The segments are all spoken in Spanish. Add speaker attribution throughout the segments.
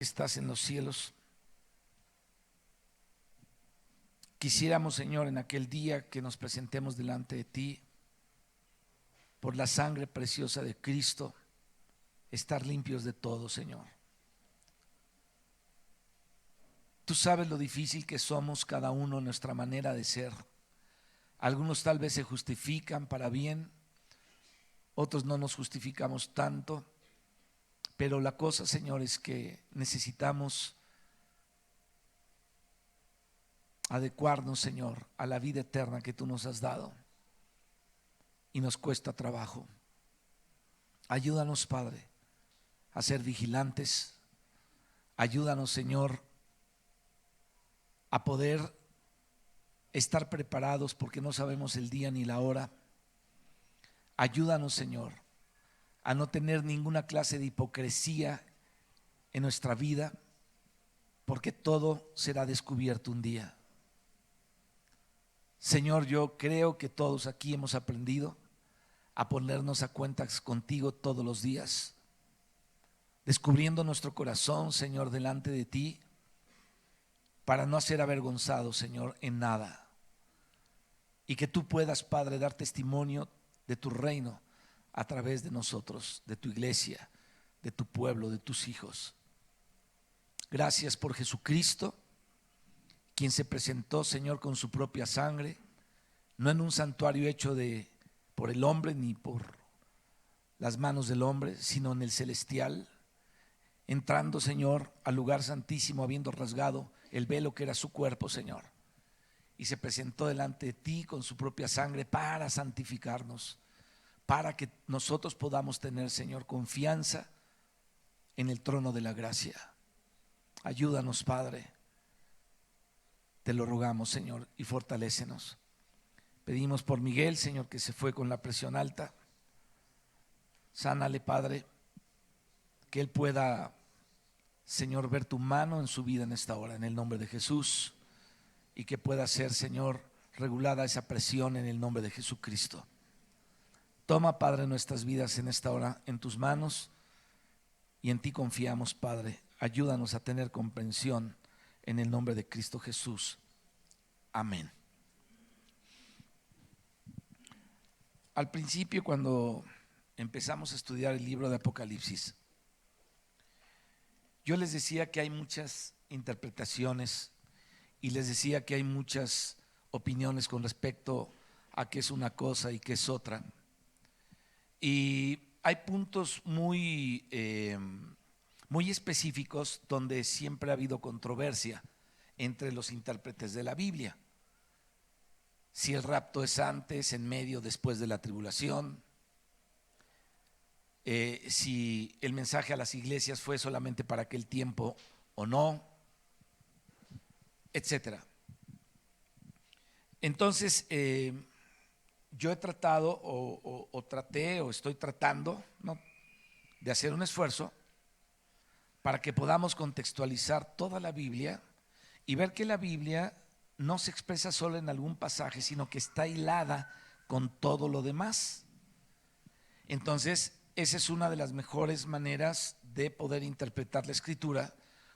Speaker 1: Estás en los cielos. Quisiéramos, Señor, en aquel día que nos presentemos delante de ti, por la sangre preciosa de Cristo, estar limpios de todo, Señor. Tú sabes lo difícil que somos cada uno en nuestra manera de ser. Algunos tal vez se justifican para bien, otros no nos justificamos tanto, pero la cosa, Señor, es que necesitamos adecuarnos, Señor, a la vida eterna que tú nos has dado, y nos cuesta trabajo. Ayúdanos, Padre, a ser vigilantes. Ayúdanos, Señor, a poder estar preparados porque no sabemos el día ni la hora. Ayúdanos, Señor, a no tener ninguna clase de hipocresía en nuestra vida, porque todo será descubierto un día. Señor, yo creo que todos aquí hemos aprendido a ponernos a cuentas contigo todos los días, descubriendo nuestro corazón, Señor, delante de ti, para no ser avergonzados, Señor, en nada. Y que tú puedas, Padre, dar testimonio de tu reino a través de nosotros, de tu iglesia, de tu pueblo, de tus hijos. Gracias por Jesucristo, quien se presentó, Señor, con su propia sangre, no en un santuario hecho por el hombre ni por las manos del hombre, sino en el celestial, entrando, Señor, al lugar santísimo, habiendo rasgado el velo que era su cuerpo, Señor, y se presentó delante de ti con su propia sangre para santificarnos, para que nosotros podamos tener, Señor, confianza en el trono de la gracia. Ayúdanos, Padre, te lo rogamos, Señor, y fortalécenos. Pedimos por Miguel, Señor, que se fue con la presión alta. Sánale, Padre, que él pueda, Señor, ver tu mano en su vida en esta hora, en el nombre de Jesús, y que pueda ser, Señor, regulada esa presión en el nombre de Jesucristo. Toma, Padre, nuestras vidas en esta hora en tus manos, y en ti confiamos, Padre. Ayúdanos a tener comprensión en el nombre de Cristo Jesús. Amén. Al principio, cuando empezamos a estudiar el libro de Apocalipsis, yo les decía que hay muchas interpretaciones y les decía que hay muchas opiniones con respecto a qué es una cosa y qué es otra. Y hay puntos muy específicos donde siempre ha habido controversia entre los intérpretes de la Biblia. Si el rapto es antes, en medio, después de la tribulación, si el mensaje a las iglesias fue solamente para aquel tiempo o no, etcétera. Entonces, yo he tratado o estoy tratando, ¿no?, de hacer un esfuerzo para que podamos contextualizar toda la Biblia y ver que la Biblia no se expresa solo en algún pasaje, sino que está hilada con todo lo demás. Entonces, esa es una de las mejores maneras de poder interpretar la Escritura,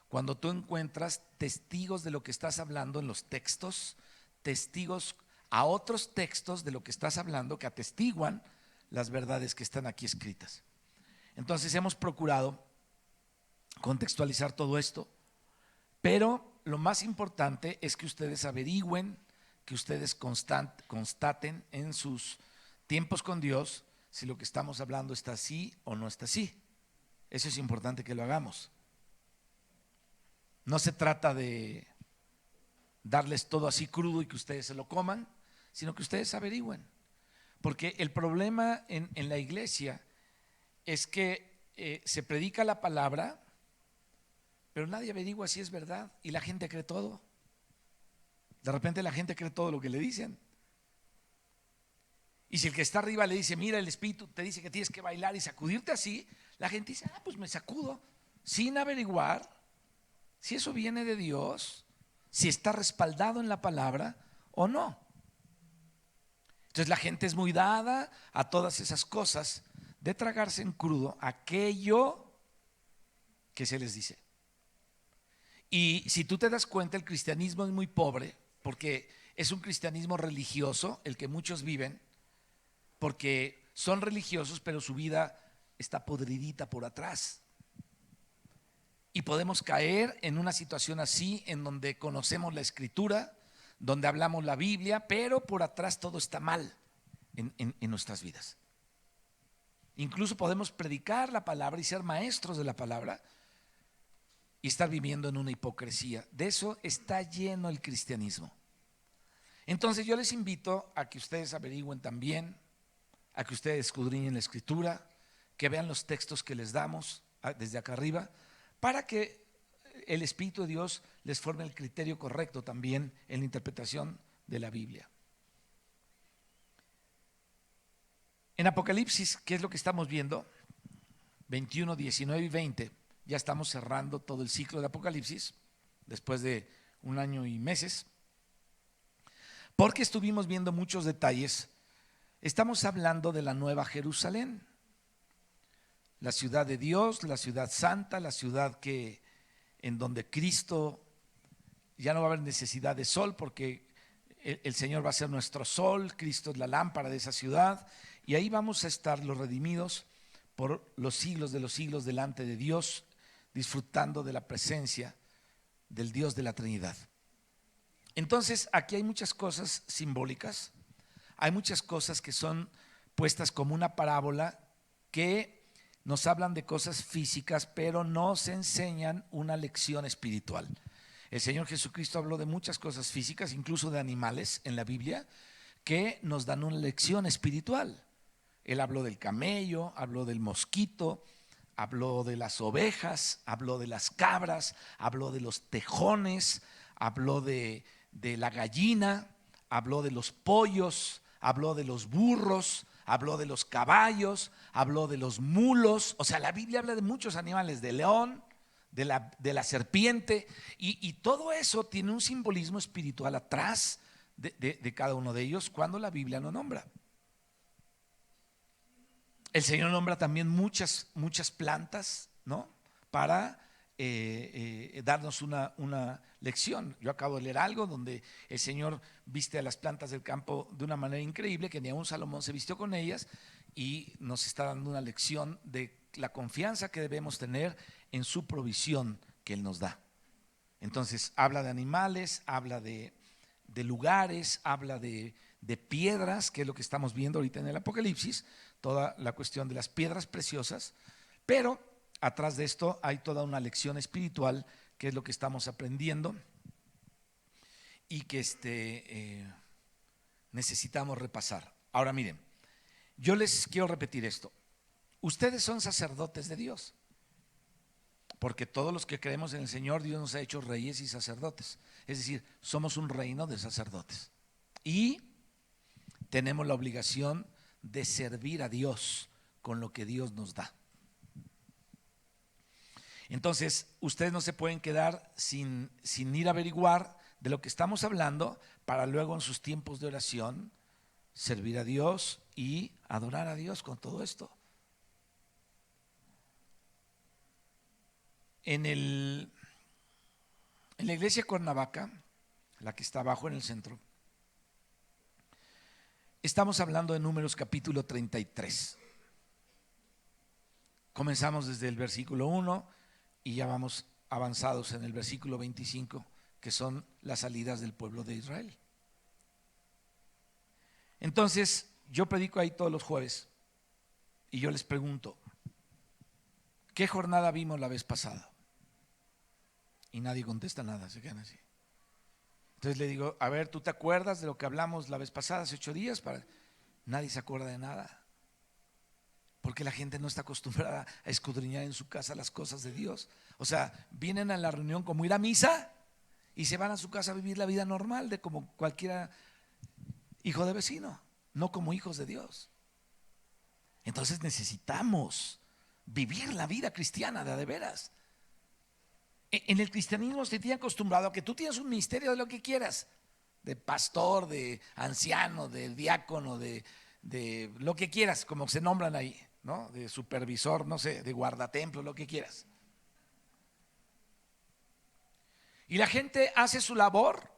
Speaker 1: cuando tú encuentras testigos de lo que estás hablando en los textos, testigos a otros textos de lo que estás hablando que atestiguan las verdades que están aquí escritas. Entonces hemos procurado contextualizar todo esto, pero lo más importante es que ustedes averigüen, que ustedes constaten en sus tiempos con Dios si lo que estamos hablando está así o no está así. Eso es importante que lo hagamos. No se trata de darles todo así crudo y que ustedes se lo coman, sino que ustedes averigüen. Porque el problema en la iglesia es que se predica la palabra, pero nadie averigua si es verdad y la gente cree todo. De repente la gente cree todo lo que le dicen. Y si el que está arriba le dice, mira, el Espíritu te dice que tienes que bailar y sacudirte así, la gente dice, pues me sacudo, sin averiguar si eso viene de Dios, si está respaldado en la palabra o no. Entonces la gente es muy dada a todas esas cosas de tragarse en crudo aquello que se les dice. Y si tú te das cuenta, el cristianismo es muy pobre porque es un cristianismo religioso, el que muchos viven, porque son religiosos, pero su vida está podridita por atrás. Y podemos caer en una situación así, en donde conocemos la Escritura, donde hablamos la Biblia, pero por atrás todo está mal en nuestras vidas. Incluso podemos predicar la palabra y ser maestros de la palabra y estar viviendo en una hipocresía. De eso está lleno el cristianismo. Entonces yo les invito a que ustedes averigüen también, a que ustedes escudriñen la Escritura, que vean los textos que les damos desde acá arriba, para que el Espíritu de Dios les forme el criterio correcto también en la interpretación de la Biblia. En Apocalipsis, ¿qué es lo que estamos viendo? 21, 19 y 20, ya estamos cerrando todo el ciclo de Apocalipsis, después de un año y meses, porque estuvimos viendo muchos detalles. Estamos hablando de la Nueva Jerusalén, la ciudad de Dios, la ciudad santa, la ciudad en donde Cristo ya no va a haber necesidad de sol, porque el Señor va a ser nuestro sol, Cristo es la lámpara de esa ciudad, y ahí vamos a estar los redimidos por los siglos de los siglos delante de Dios, disfrutando de la presencia del Dios de la Trinidad. Entonces, aquí hay muchas cosas simbólicas, hay muchas cosas que son puestas como una parábola que nos hablan de cosas físicas, pero nos enseñan una lección espiritual. El Señor Jesucristo habló de muchas cosas físicas, incluso de animales en la Biblia, que nos dan una lección espiritual. Él habló del camello, habló del mosquito, habló de las ovejas, habló de las cabras, habló de los tejones, habló de la gallina, habló de los pollos, habló de los burros, habló de los caballos, habló de los mulos. O sea, la Biblia habla de muchos animales, de león, de la serpiente, y todo eso tiene un simbolismo espiritual atrás de cada uno de ellos cuando la Biblia lo nombra. El Señor nombra también muchas plantas, ¿no? Para darnos una lección. Yo acabo de leer algo donde el Señor viste a las plantas del campo de una manera increíble, que ni aún Salomón se vistió con ellas, y nos está dando una lección de la confianza que debemos tener en su provisión que Él nos da. Entonces habla de animales, habla de lugares, habla de piedras, que es lo que estamos viendo ahorita en el Apocalipsis, toda la cuestión de las piedras preciosas, pero atrás de esto hay toda una lección espiritual, que es lo que estamos aprendiendo y que necesitamos repasar. Ahora miren, yo les quiero repetir esto: ustedes son sacerdotes de Dios, porque todos los que creemos en el Señor, Dios nos ha hecho reyes y sacerdotes. Es decir, somos un reino de sacerdotes y tenemos la obligación de servir a Dios con lo que Dios nos da. Entonces, ustedes no se pueden quedar sin ir a averiguar de lo que estamos hablando, para luego en sus tiempos de oración servir a Dios y adorar a Dios con todo esto. En la iglesia de Cuernavaca, la que está abajo en el centro, estamos hablando de Números capítulo 33. Comenzamos desde el versículo 1 y ya vamos avanzados en el versículo 25, que son las salidas del pueblo de Israel. Entonces, yo predico ahí todos los jueves y yo les pregunto: ¿qué jornada vimos la vez pasada? Y nadie contesta nada, se quedan así. Entonces le digo: a ver, ¿tú te acuerdas de lo que hablamos la vez pasada, hace 8 días? Nadie se acuerda de nada, porque la gente no está acostumbrada a escudriñar en su casa las cosas de Dios. O sea, vienen a la reunión como ir a misa y se van a su casa a vivir la vida normal de como cualquier hijo de vecino, no como hijos de Dios. Entonces necesitamos vivir la vida cristiana de veras. En el cristianismo se tiene acostumbrado a que tú tienes un ministerio de lo que quieras, de pastor, de anciano, de diácono, de lo que quieras, como se nombran ahí, ¿no? De supervisor, no sé, de guardatemplo, lo que quieras. Y la gente hace su labor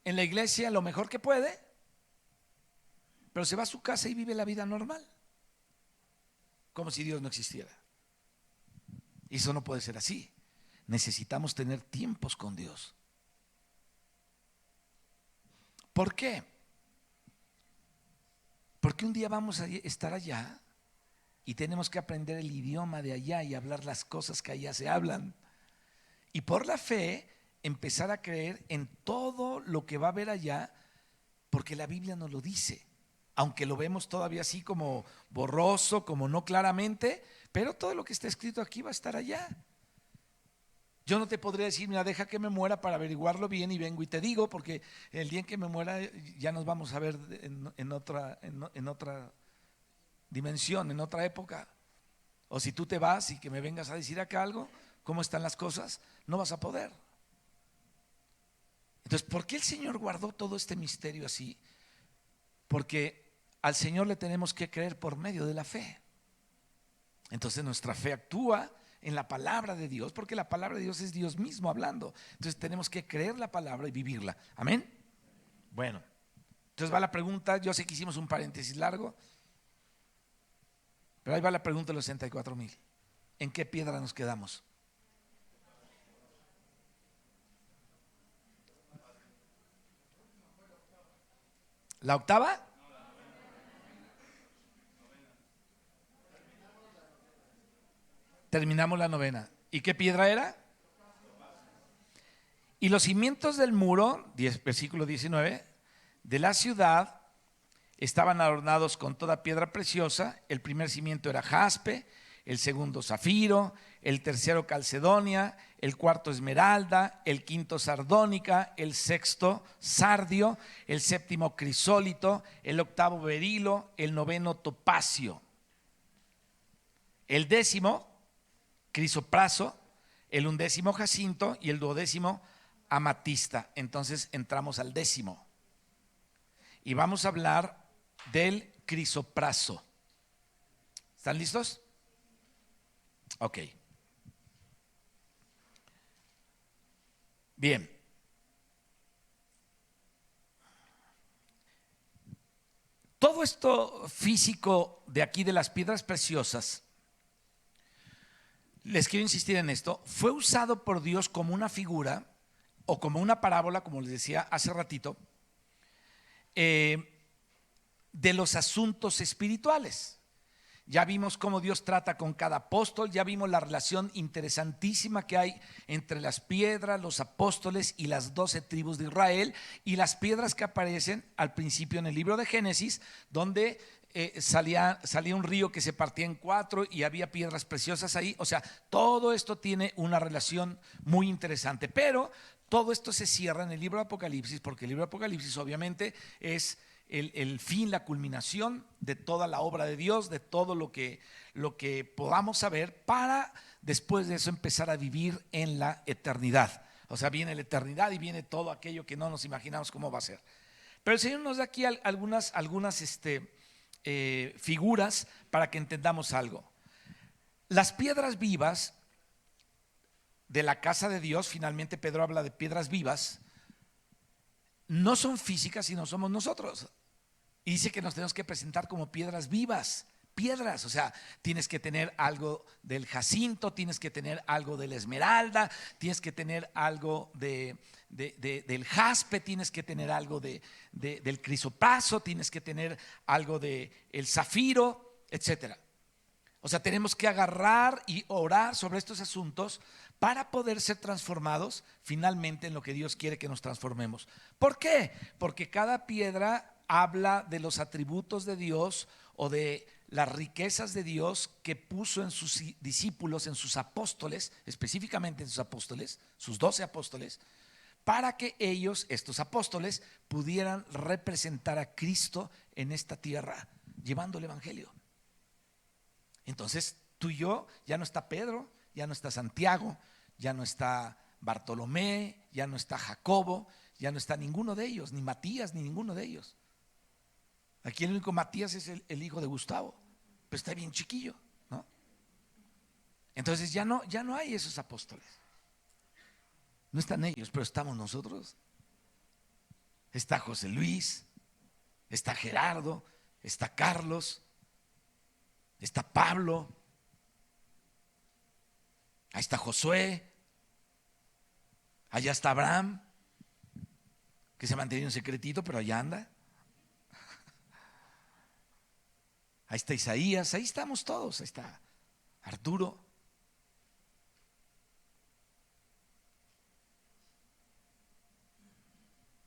Speaker 1: en la iglesia lo mejor que puede, pero se va a su casa y vive la vida normal, como si Dios no existiera. Y eso no puede ser así. Necesitamos tener tiempos con Dios. ¿Por qué? Porque un día vamos a estar allá y tenemos que aprender el idioma de allá y hablar las cosas que allá se hablan. Y por la fe empezar a creer en todo lo que va a haber allá, porque la Biblia nos lo dice. Aunque lo vemos todavía así como borroso, como no claramente, pero todo lo que está escrito aquí va a estar allá. Yo no te podría decir, mira, deja que me muera para averiguarlo bien y vengo y te digo, porque el día en que me muera ya nos vamos a ver en otra dimensión, en otra época. O si tú te vas y que me vengas a decir acá algo, cómo están las cosas, no vas a poder. Entonces, ¿por qué el Señor guardó todo este misterio así? Porque al Señor le tenemos que creer por medio de la fe. Entonces nuestra fe actúa en la palabra de Dios, porque la palabra de Dios es Dios mismo hablando. Entonces tenemos que creer la palabra y vivirla. Amén. Bueno, entonces va la pregunta. Yo sé que hicimos un paréntesis largo, pero ahí va la pregunta de los 64,000. ¿En qué piedra nos quedamos? ¿La octava? Terminamos la novena. ¿Y qué piedra era? Y los cimientos del muro, versículo 19, de la ciudad estaban adornados con toda piedra preciosa. El primer cimiento era jaspe, el segundo zafiro, el tercero calcedonia, el cuarto esmeralda, el quinto sardónica, el sexto sardio, el séptimo crisólito, el octavo berilo, el noveno topacio, el décimo crisopraso, el undécimo jacinto y el duodécimo amatista. Entonces entramos al décimo y vamos a hablar del crisopraso. ¿Están listos? Ok. Bien. Todo esto físico de aquí de las piedras preciosas, les quiero insistir en esto, fue usado por Dios como una figura o como una parábola, como les decía hace ratito, de los asuntos espirituales. Ya vimos cómo Dios trata con cada apóstol, ya vimos la relación interesantísima que hay entre las piedras, los apóstoles y las 12 tribus de Israel, y las piedras que aparecen al principio en el libro de Génesis, donde salía un río que se partía en 4 y había piedras preciosas ahí. O sea, todo esto tiene una relación muy interesante, pero todo esto se cierra en el libro de Apocalipsis, porque el libro de Apocalipsis obviamente es el fin, la culminación de toda la obra de Dios, de todo lo que podamos saber, para después de eso empezar a vivir en la eternidad. O sea, viene la eternidad y viene todo aquello que no nos imaginamos cómo va a ser. Pero el Señor nos da aquí algunas figuras para que entendamos algo. Las piedras vivas de la casa de Dios, finalmente Pedro habla de piedras vivas, no son físicas, sino somos nosotros. Y dice que nos tenemos que presentar como piedras vivas. Piedras, o sea, tienes que tener algo del jacinto, tienes que tener algo de la esmeralda, tienes que tener algo del jaspe, tienes que tener algo del crisopraso, tienes que tener algo del zafiro, etcétera. O sea, tenemos que agarrar y orar sobre estos asuntos para poder ser transformados finalmente en lo que Dios quiere que nos transformemos. ¿Por qué? Porque cada piedra habla de los atributos de Dios o de las riquezas de Dios que puso en sus discípulos, en sus apóstoles, específicamente en sus apóstoles, sus 12 apóstoles, para que ellos, estos apóstoles, pudieran representar a Cristo en esta tierra, llevando el evangelio. Entonces, tú y yo, ya no está Pedro, ya no está Santiago, ya no está Bartolomé, ya no está Jacobo, ya no está ninguno de ellos, ni Matías, ni ninguno de ellos. Aquí el único Matías es el hijo de Gustavo, pero está bien chiquillo, ¿no? Entonces ya no hay esos apóstoles. No están ellos, pero estamos nosotros. Está José Luis, está Gerardo, está Carlos, está Pablo, ahí está Josué, allá está Abraham, que se ha mantenido en secretito, pero allá anda. Ahí está Isaías, ahí estamos todos, ahí está Arturo.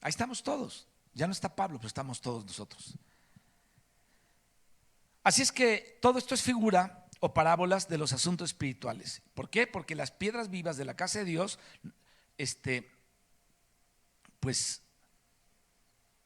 Speaker 1: Ahí estamos todos. Ya no está Pablo, pero estamos todos nosotros. Así es que todo esto es figura o parábolas de los asuntos espirituales. ¿Por qué? Porque las piedras vivas de la casa de Dios, pues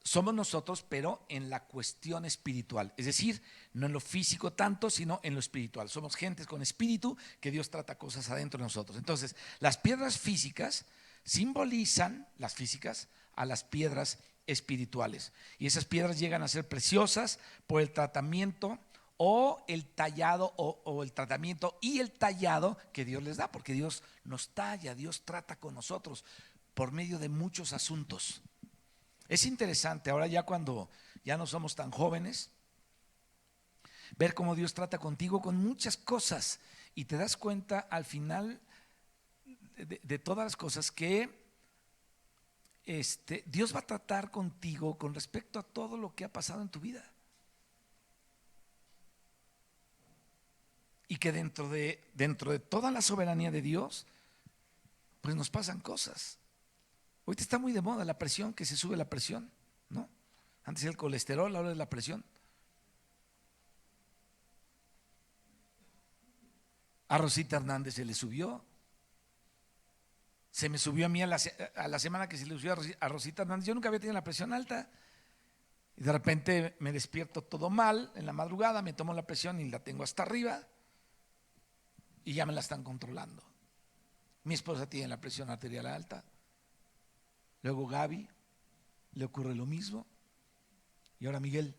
Speaker 1: somos nosotros, pero en la cuestión espiritual. Es decir, no en lo físico tanto, sino en lo espiritual. Somos gentes con espíritu que Dios trata cosas adentro de nosotros. Entonces, las piedras físicas simbolizan, las físicas, a las piedras espirituales. Y esas piedras llegan a ser preciosas por el tratamiento o el tallado o el tratamiento y el tallado que Dios les da, porque Dios nos talla, Dios trata con nosotros por medio de muchos asuntos. Es interesante ahora, ya cuando ya no somos tan jóvenes, ver cómo Dios trata contigo con muchas cosas y te das cuenta al final de todas las cosas que Dios va a tratar contigo con respecto a todo lo que ha pasado en tu vida. Y que dentro de toda la soberanía de Dios, pues nos pasan cosas. Ahorita está muy de moda la presión, que se sube la presión, ¿no? Antes era el colesterol, ahora es la presión. A Rosita Hernández se le subió. Se me subió a mí a la semana que se le subió a Rosita Hernández. Yo nunca había tenido la presión alta. Y de repente me despierto todo mal en la madrugada, me tomo la presión y la tengo hasta arriba. Y ya me la están controlando. Mi esposa tiene la presión arterial alta. Luego Gaby, le ocurre lo mismo. Y ahora Miguel.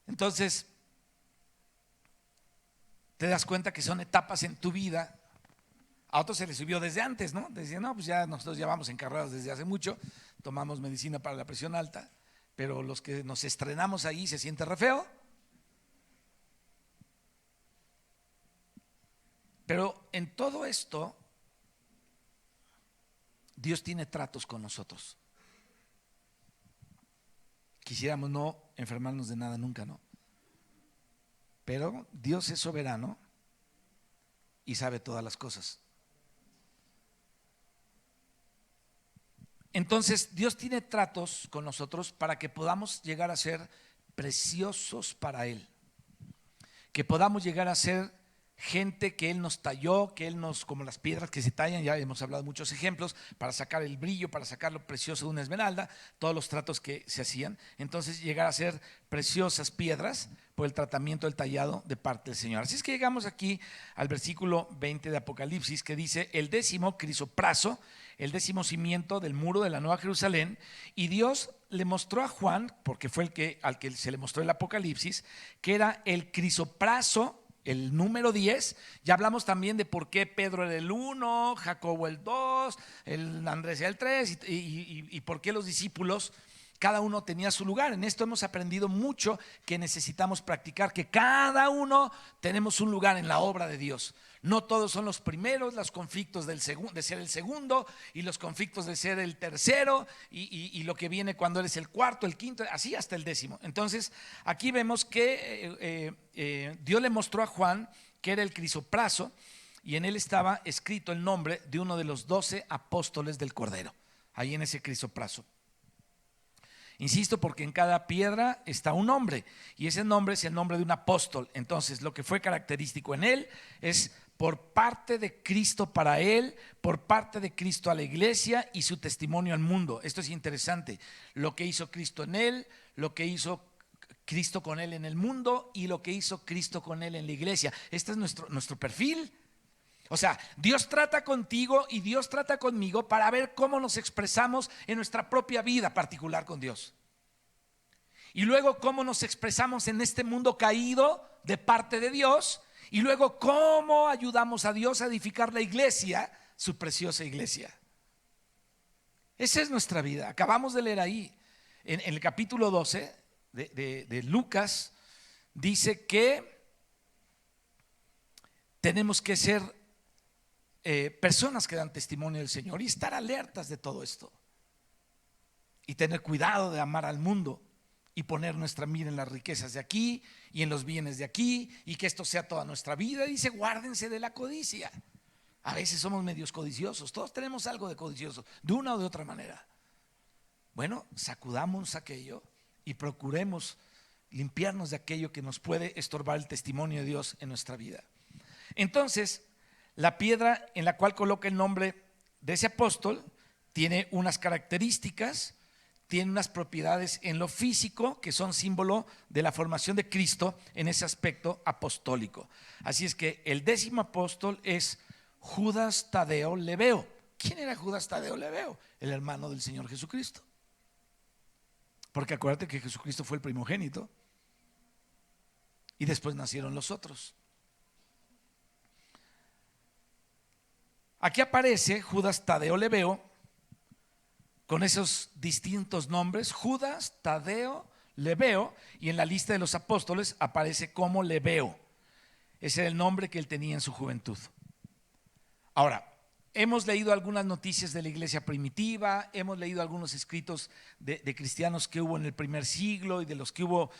Speaker 1: Entonces, te das cuenta que son etapas en tu vida. A otros se les subió desde antes, ¿no? Decían, no, pues ya nosotros ya vamos encargados desde hace mucho, tomamos medicina para la presión alta, pero los que nos estrenamos ahí se siente re feo. Pero en todo esto, Dios tiene tratos con nosotros. Quisiéramos no enfermarnos de nada nunca, ¿no? Pero Dios es soberano y sabe todas las cosas. Entonces, Dios tiene tratos con nosotros para que podamos llegar a ser preciosos para Él. Que podamos llegar a ser gente que Él nos talló, que Él nos, como las piedras que se tallan, ya hemos hablado de muchos ejemplos, para sacar el brillo, para sacar lo precioso de una esmeralda, todos los tratos que se hacían. Entonces llegar a ser preciosas piedras por el tratamiento del tallado de parte del Señor. Así es que llegamos aquí al versículo 20 de Apocalipsis, que dice: el 10º crisopraso, el 10º cimiento del muro de la Nueva Jerusalén. Y Dios le mostró a Juan, porque fue al que se le mostró el Apocalipsis, que era el crisopraso, el número 10. Ya hablamos también de por qué Pedro era el 1, Jacobo el 2, el Andrés el 3 y por qué los discípulos, cada uno tenía su lugar. En esto hemos aprendido mucho, que necesitamos practicar, que cada uno tenemos un lugar en la obra de Dios. No todos son los primeros, los conflictos de ser el segundo y los conflictos de ser el tercero y lo que viene cuando eres el cuarto, el quinto, así hasta el 10º. Entonces aquí vemos que Dios le mostró a Juan que era el crisopraso, y en él estaba escrito el nombre de uno de los 12 apóstoles del Cordero, ahí en ese crisopraso. Insisto, porque en cada piedra está un nombre, y ese nombre es el nombre de un apóstol. Entonces, lo que fue característico en él es por parte de Cristo para él, por parte de Cristo a la iglesia y su testimonio al mundo. Esto es interesante, lo que hizo Cristo en él, lo que hizo Cristo con él en el mundo y lo que hizo Cristo con él en la iglesia. Este es nuestro perfil. O sea, Dios trata contigo y Dios trata conmigo para ver cómo nos expresamos en nuestra propia vida particular con Dios. Y luego cómo nos expresamos en este mundo caído de parte de Dios, Y luego, ¿cómo ayudamos a Dios a edificar la iglesia, su preciosa iglesia? Esa es nuestra vida. Acabamos de leer ahí, en el capítulo 12 de Lucas, dice que tenemos que ser personas que dan testimonio del Señor y estar alertas de todo esto. Y tener cuidado de amar al mundo y poner nuestra mira en las riquezas de aquí y en los bienes de aquí, y que esto sea toda nuestra vida. Dice, guárdense de la codicia. A veces somos medios codiciosos, todos tenemos algo de codicioso, de una o de otra manera. Bueno, sacudamos aquello y procuremos limpiarnos de aquello que nos puede estorbar el testimonio de Dios en nuestra vida. Entonces, la piedra en la cual coloca el nombre de ese apóstol tiene unas características, tiene unas propiedades en lo físico que son símbolo de la formación de Cristo en ese aspecto apostólico. Así es que el 10º apóstol es Judas Tadeo Lebeo. ¿Quién era Judas Tadeo Lebeo? El hermano del Señor Jesucristo. Porque acuérdate que Jesucristo fue el primogénito y después nacieron los otros. Aquí aparece Judas Tadeo Lebeo con esos distintos nombres, Judas Tadeo Lebeo, y en la lista de los apóstoles aparece como Lebeo. Ese era el nombre que él tenía en su juventud. Ahora, hemos leído algunas noticias de la iglesia primitiva, hemos leído algunos escritos de cristianos que hubo en el primer siglo y de los que hubo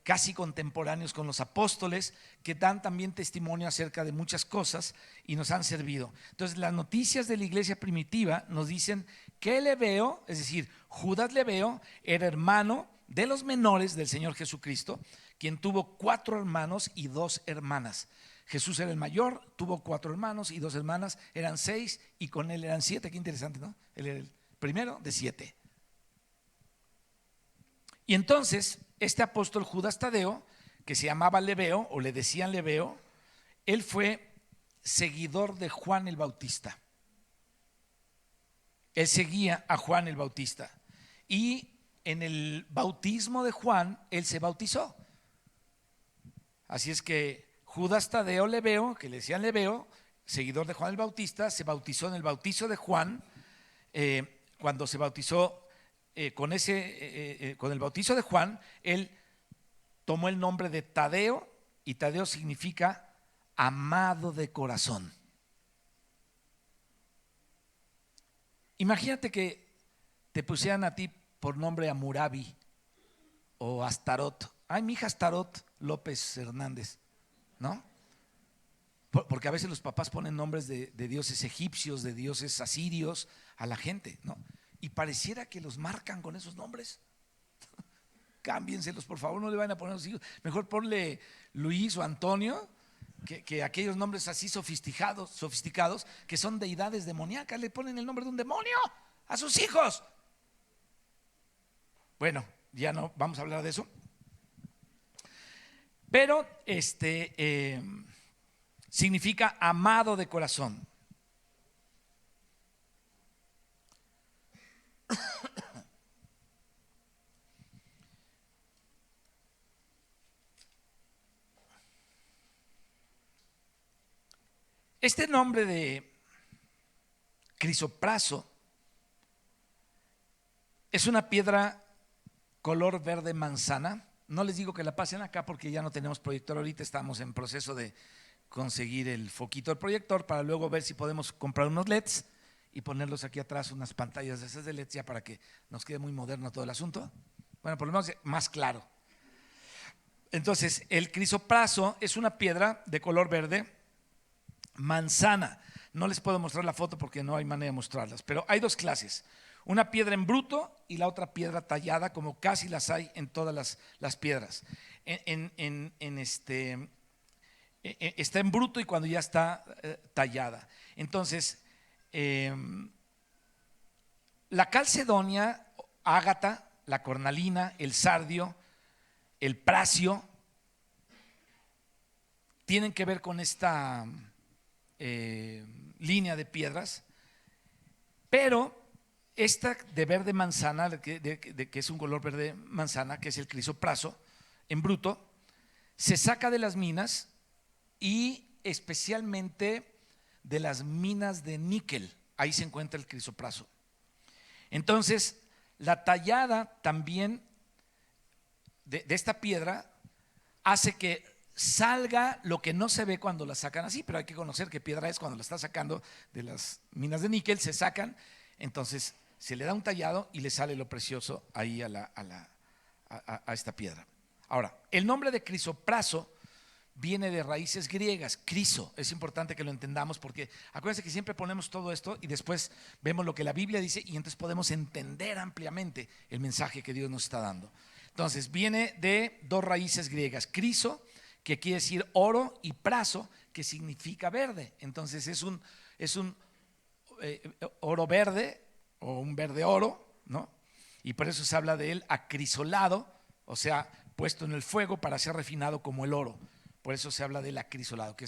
Speaker 1: casi contemporáneos con los apóstoles, que dan también testimonio acerca de muchas cosas y nos han servido. Entonces, las noticias de la iglesia primitiva nos dicen que Lebeo, es decir, Judas Lebeo, era hermano de los menores del Señor Jesucristo, quien tuvo 4 hermanos y 2 hermanas. Jesús era el mayor, tuvo 4 hermanos y 2 hermanas, eran 6 y con él eran 7. Qué interesante, ¿no? Él era el primero de 7. Y entonces, este apóstol Judas Tadeo, que se llamaba Lebeo o le decían Lebeo, él fue seguidor de Juan el Bautista. Él seguía a Juan el Bautista. Y en el bautismo de Juan, él se bautizó. Así es que Judas Tadeo Lebeo, que le decían Lebeo, seguidor de Juan el Bautista, se bautizó en el bautizo de Juan. Cuando se bautizó con el bautizo de Juan, él tomó el nombre de Tadeo, y Tadeo significa amado de corazón. Imagínate que te pusieran a ti por nombre Amurabi o Astarot. Ay, mi hija Astarot López Hernández, ¿no? Porque a veces los papás ponen nombres de dioses egipcios, de dioses asirios a la gente, ¿no? Y pareciera que los marcan con esos nombres. Cámbienselos, por favor, no le vayan a poner a los hijos. Mejor ponle Luis o Antonio, que aquellos nombres así sofisticados, que son deidades demoníacas, le ponen el nombre de un demonio a sus hijos. Bueno, ya no vamos a hablar de eso. Pero significa amado de corazón. Este nombre de crisopraso es una piedra color verde manzana. No les digo que la pasen acá porque ya no tenemos proyector ahorita, estamos en proceso de conseguir el foquito del proyector para luego ver si podemos comprar unos LEDs y ponerlos aquí atrás, unas pantallas de esas de LEDs, ya para que nos quede muy moderno todo el asunto. Bueno, por lo menos más claro. Entonces, el crisopraso es una piedra de color verde manzana. No les puedo mostrar la foto porque no hay manera de mostrarlas, pero hay 2 clases. Una piedra en bruto y la otra piedra tallada, como casi las hay en todas las piedras. Está en bruto y cuando ya está tallada. Entonces, la calcedonia, ágata, la cornalina, el sardio, el pracio, tienen que ver con esta línea de piedras, pero esta de verde manzana, que es un color verde manzana, que es el crisopraso en bruto, se saca de las minas y especialmente de las minas de níquel. Ahí se encuentra el crisopraso. Entonces, la tallada también de esta piedra hace que salga lo que no se ve cuando la sacan así, pero hay que conocer qué piedra es. Cuando la está sacando de las minas de níquel, se sacan, entonces se le da un tallado y le sale lo precioso ahí a esta piedra. Ahora, el nombre de crisopraso viene de raíces griegas, criso. Es importante que lo entendamos porque acuérdense que siempre ponemos todo esto y después vemos lo que la Biblia dice y entonces podemos entender ampliamente el mensaje que Dios nos está dando. Entonces viene de dos raíces griegas, criso, que quiere decir oro, y praso, que significa verde. Entonces es un oro verde o un verde oro, ¿no? Y por eso se habla de él acrisolado, o sea, puesto en el fuego para ser refinado como el oro. Por eso se habla del acrisolado, que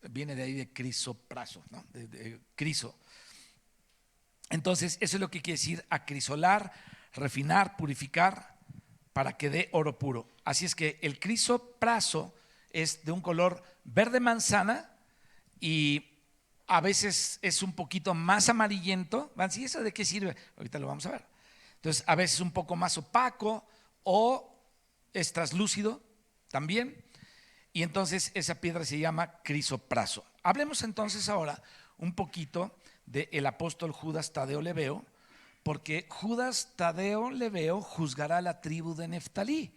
Speaker 1: viene de ahí de crisopraso, ¿no? De criso. Entonces, eso es lo que quiere decir acrisolar, refinar, purificar, para que dé oro puro. Así es que el crisopraso es de un color verde manzana y a veces es un poquito más amarillento. ¿Van? ¿Sí? ¿Eso de qué sirve? Ahorita lo vamos a ver. Entonces, a veces un poco más opaco o es traslúcido también. Y entonces esa piedra se llama crisopraso. Hablemos entonces ahora un poquito del apóstol Judas Tadeo Lebeo, porque Judas Tadeo Lebeo juzgará la tribu de Neftalí.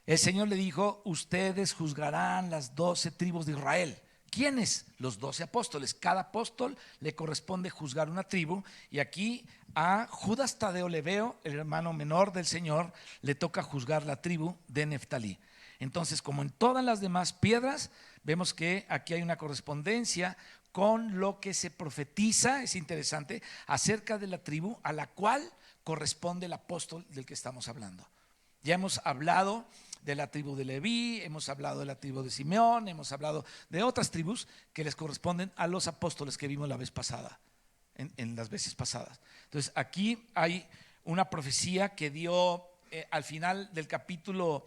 Speaker 1: El Señor le dijo: ustedes juzgarán las 12 tribus de Israel. ¿Quiénes? Los 12 apóstoles. Cada apóstol le corresponde juzgar una tribu, y aquí a Judas Tadeo Lebeo, el hermano menor del Señor, le toca juzgar la tribu de Neftalí. Entonces, como en todas las demás piedras, vemos que aquí hay una correspondencia con lo que se profetiza, es interesante, acerca de la tribu a la cual corresponde el apóstol del que estamos hablando. Ya hemos hablado de la tribu de Leví, hemos hablado de la tribu de Simeón, hemos hablado de otras tribus que les corresponden a los apóstoles que vimos la vez pasada, en las veces pasadas. Entonces, aquí hay una profecía que dio al final del capítulo,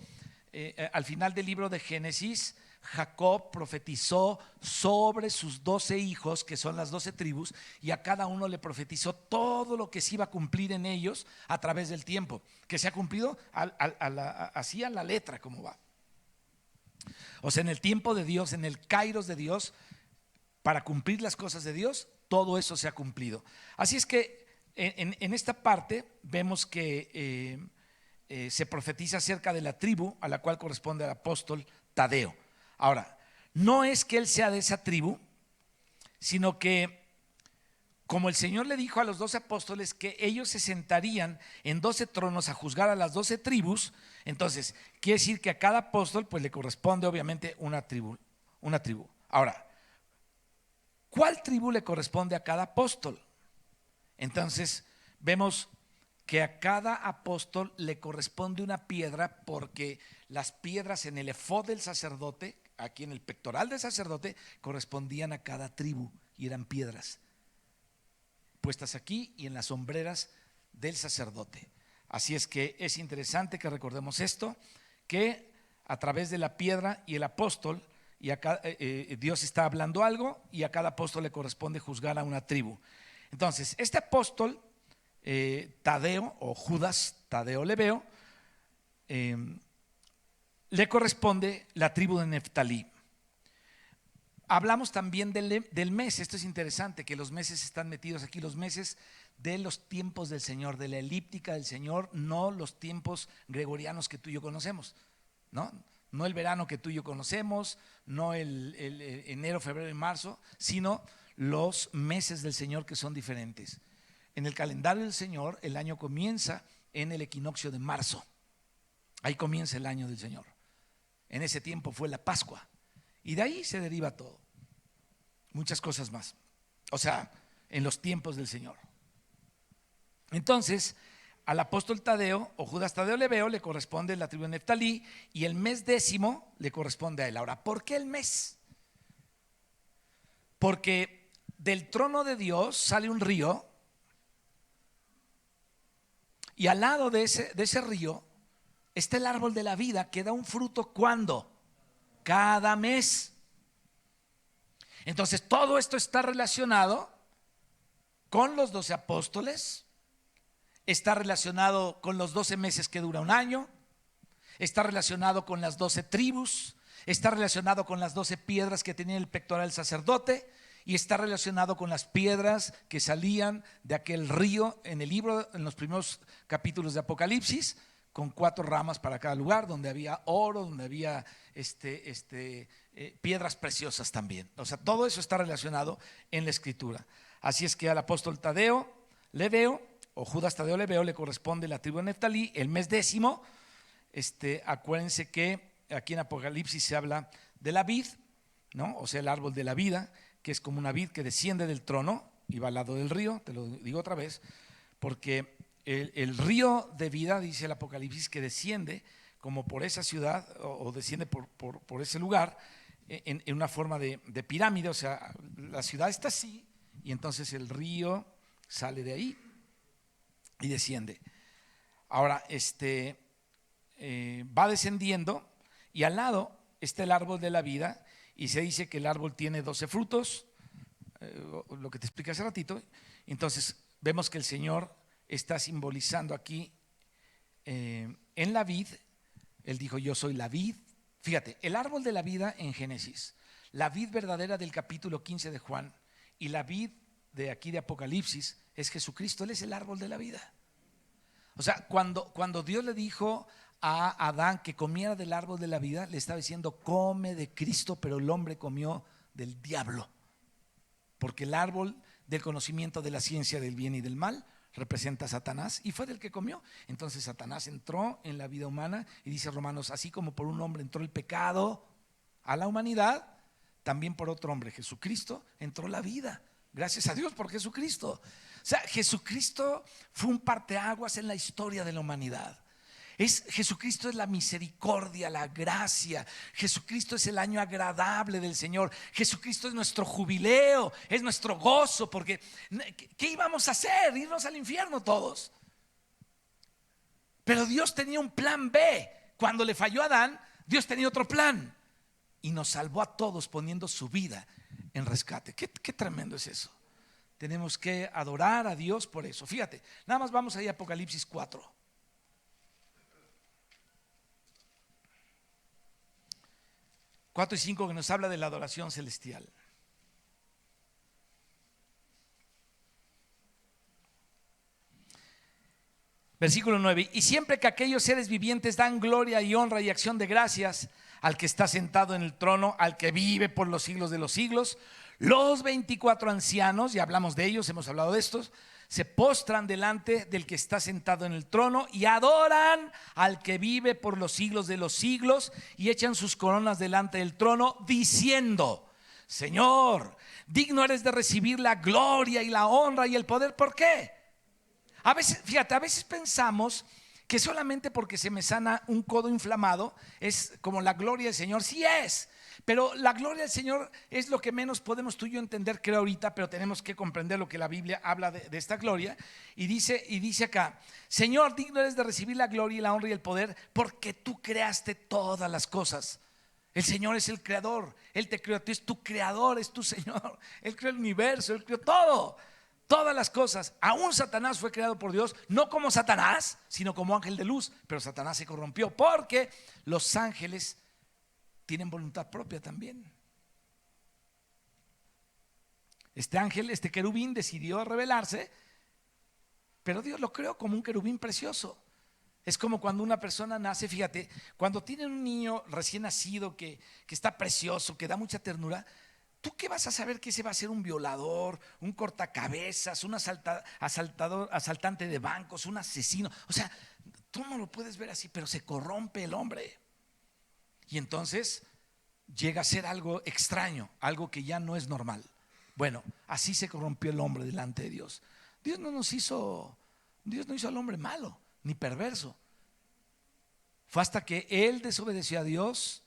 Speaker 1: al final del libro de Génesis. Jacob profetizó sobre sus 12 hijos, que son las 12 tribus, y a cada uno le profetizó todo lo que se iba a cumplir en ellos a través del tiempo, que se ha cumplido así a la letra como va. O sea, en el tiempo de Dios, en el kairos de Dios, para cumplir las cosas de Dios, todo eso se ha cumplido. Así es que en esta parte vemos que se profetiza acerca de la tribu a la cual corresponde el apóstol Tadeo. Ahora, no es que él sea de esa tribu, sino que como el Señor le dijo a los 12 apóstoles que ellos se sentarían en 12 tronos a juzgar a las 12 tribus, entonces quiere decir que a cada apóstol pues le corresponde obviamente una tribu. Ahora, ¿cuál tribu le corresponde a cada apóstol? Entonces vemos que a cada apóstol le corresponde una piedra, porque las piedras en el efod del sacerdote, aquí en el pectoral del sacerdote, correspondían a cada tribu y eran piedras puestas aquí y en las hombreras del sacerdote. Así es que es interesante que recordemos esto, que a través de la piedra y el apóstol, y acá, Dios está hablando algo, y a cada apóstol le corresponde juzgar a una tribu. Entonces, este apóstol Tadeo, o Judas Tadeo Lebeo, le corresponde la tribu de Neftalí. Hablamos también del mes. Esto es interesante, que los meses están metidos aquí, los meses de los tiempos del Señor, de la elíptica del Señor, no los tiempos gregorianos que tú y yo conocemos, no el verano que tú y yo conocemos, no el enero, febrero y marzo, sino los meses del Señor, que son diferentes. En el calendario del Señor, el año comienza en el equinoccio de marzo. Ahí comienza el año del Señor. En ese tiempo fue la Pascua, y de ahí se deriva todo, muchas cosas más. O sea, en los tiempos del Señor. Entonces, al apóstol Tadeo, o Judas Tadeo Lebeo, le corresponde la tribu de Neftalí, y el mes 10 le corresponde a él. Ahora, ¿por qué el mes? Porque del trono de Dios sale un río, y al lado de ese río está el árbol de la vida, que da un fruto. ¿cuándo? Cada mes. Entonces todo esto está relacionado con los 12 apóstoles, está relacionado con los 12 meses que dura un año, está relacionado con las 12 tribus, está relacionado con las 12 piedras que tenía el pectoral sacerdote, y está relacionado con las piedras que salían de aquel río en el libro, en los primeros capítulos de Apocalipsis, con 4 ramas para cada lugar, donde había oro, donde había piedras preciosas también. O sea, todo eso está relacionado en la escritura. Así es que al apóstol Tadeo Leveo, o Judas Tadeo Leveo, le corresponde la tribu de Neftalí, el mes 10. Acuérdense que aquí en Apocalipsis se habla de la vid, ¿no? O sea, el árbol de la vida, que es como una vid que desciende del trono y va al lado del río. Te lo digo otra vez, porque el río de vida, dice el Apocalipsis, que desciende como por esa ciudad, o desciende por ese lugar, en una forma de pirámide. O sea, la ciudad está así, y entonces el río sale de ahí y desciende. Ahora, va descendiendo, y al lado está el árbol de la vida, y se dice que el árbol tiene 12 frutos, lo que te expliqué hace ratito. Entonces vemos que el Señor está simbolizando aquí en la vid. Él dijo: yo soy la vid. Fíjate, el árbol de la vida en Génesis, la vid verdadera del capítulo 15 de Juan, y la vid de aquí de Apocalipsis es Jesucristo. Él es el árbol de la vida. O sea, cuando Dios le dijo a Adán que comiera del árbol de la vida, le estaba diciendo: come de Cristo, pero el hombre comió del diablo, porque el árbol del conocimiento de la ciencia del bien y del mal representa a Satanás, y fue del que comió. Entonces Satanás entró en la vida humana, y dice Romanos: así como por un hombre entró el pecado a la humanidad, también por otro hombre, Jesucristo, entró la vida. Gracias a Dios por Jesucristo. O sea, Jesucristo fue un parteaguas en la historia de la humanidad. Jesucristo es la misericordia, la gracia. Jesucristo es el año agradable del Señor. Jesucristo es nuestro jubileo, es nuestro gozo, porque ¿qué íbamos a hacer? Irnos al infierno todos. Pero Dios tenía un plan B. Cuando le falló a Adán, Dios tenía otro plan, y nos salvó a todos poniendo su vida en rescate. Qué tremendo es eso. Tenemos que adorar a Dios por eso. Fíjate, nada más vamos ahí a Apocalipsis 4. Cuatro y 5, que nos habla de la adoración celestial. Versículo 9: y siempre que aquellos seres vivientes dan gloria y honra y acción de gracias al que está sentado en el trono, al que vive por los siglos de los siglos, los 24 ancianos, ya hablamos de ellos, hemos hablado de estos, se postran delante del que está sentado en el trono y adoran al que vive por los siglos de los siglos, y echan sus coronas delante del trono diciendo: Señor, digno eres de recibir la gloria y la honra y el poder. ¿Por qué? A veces, fíjate, a veces pensamos que solamente porque se me sana un codo inflamado es como la gloria del Señor. Sí es, pero la gloria del Señor es lo que menos podemos tú y yo entender, creo, ahorita. Pero tenemos que comprender lo que la Biblia habla de esta gloria. Y dice acá: Señor, digno eres de recibir la gloria y la honra y el poder, porque tú creaste todas las cosas. El Señor es el creador. Él te creó a ti, es tu creador, es tu Señor. Él creó el universo, Él creó todo. Todas las cosas. Aún Satanás fue creado por Dios, no como Satanás, sino como ángel de luz. Pero Satanás se corrompió, porque los ángeles tienen voluntad propia también. Este ángel, este querubín, decidió rebelarse, pero Dios lo creó como un querubín precioso. Es como cuando una persona nace, fíjate, cuando tienen un niño recién nacido que está precioso, que da mucha ternura. ¿Tú qué vas a saber que ese va a ser un violador, un cortacabezas, un asaltante de bancos, un asesino? O sea, tú no lo puedes ver así, pero se corrompe el hombre. Y entonces llega a ser algo extraño, algo que ya no es normal. Bueno, así se corrompió el hombre delante de Dios. Dios no hizo al hombre malo ni perverso. Fue hasta que él desobedeció a Dios,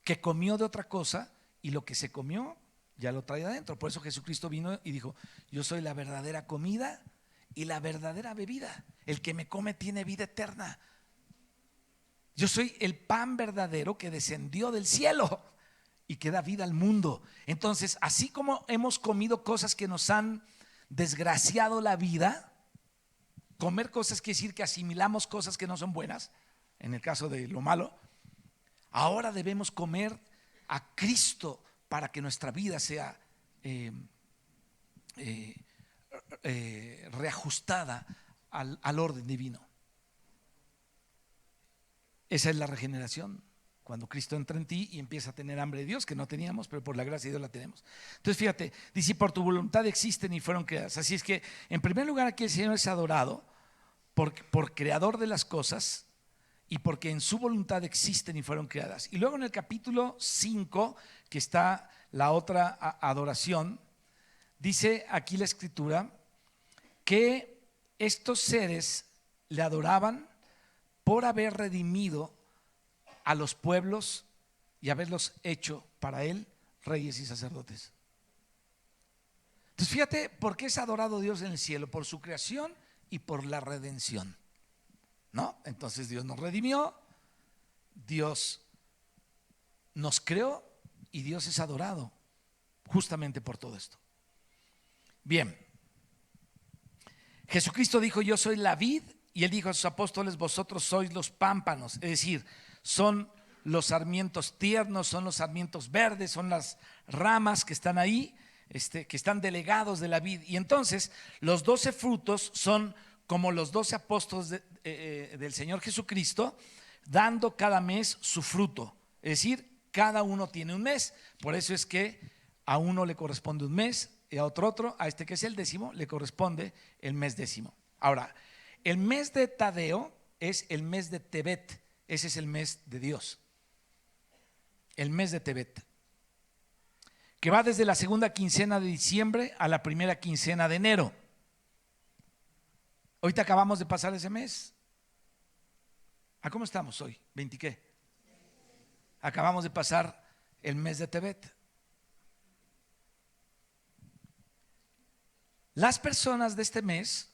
Speaker 1: que comió de otra cosa, y lo que se comió ya lo trae adentro. Por eso Jesucristo vino y dijo: yo soy la verdadera comida y la verdadera bebida. El que me come tiene vida eterna. Yo soy el pan verdadero que descendió del cielo. y que da vida al mundo. Entonces, así como hemos comido cosas que nos han desgraciado la vida, comer cosas quiere decir que asimilamos cosas que no son buenas, en el caso de lo malo. Ahora debemos comer a Cristo para que nuestra vida sea reajustada al orden divino. Esa es la regeneración, cuando Cristo entra en ti y empieza a tener hambre de Dios, que no teníamos, pero por la gracia de Dios la tenemos. Entonces fíjate, dice, por tu voluntad existen y fueron creadas. Así es que en primer lugar aquí el Señor es adorado por creador de las cosas y porque en su voluntad existen y fueron creadas. Y luego en el capítulo 5, que está la otra adoración, dice aquí la escritura que estos seres le adoraban por haber redimido a los pueblos y haberlos hecho para él reyes y sacerdotes. Entonces fíjate por qué es adorado Dios en el cielo: por su creación y por la redención, ¿no? Entonces Dios nos redimió, Dios nos creó y Dios es adorado justamente por todo esto. Bien, Jesucristo dijo: yo soy la vid, y él dijo a sus apóstoles: vosotros sois los pámpanos. Es decir, son los sarmientos tiernos, son los sarmientos verdes, son las ramas que están ahí, que están delegados de la vid. Y entonces los 12 frutos son como los 12 apóstoles del Señor Jesucristo, dando cada mes su fruto. Es decir, cada uno tiene un mes. Por eso es que a uno le corresponde un mes y a otro, a este que es el 10º, le corresponde el mes 10º. Ahora, el mes de Tadeo es el mes de Tebet. Ese es el mes de Dios. El mes de Tebet, que va desde la segunda quincena de diciembre a la primera quincena de enero. Ahorita acabamos de pasar ese mes. ¿A cómo estamos hoy? ¿20 qué? Acabamos de pasar el mes de Tebet. Las personas de este mes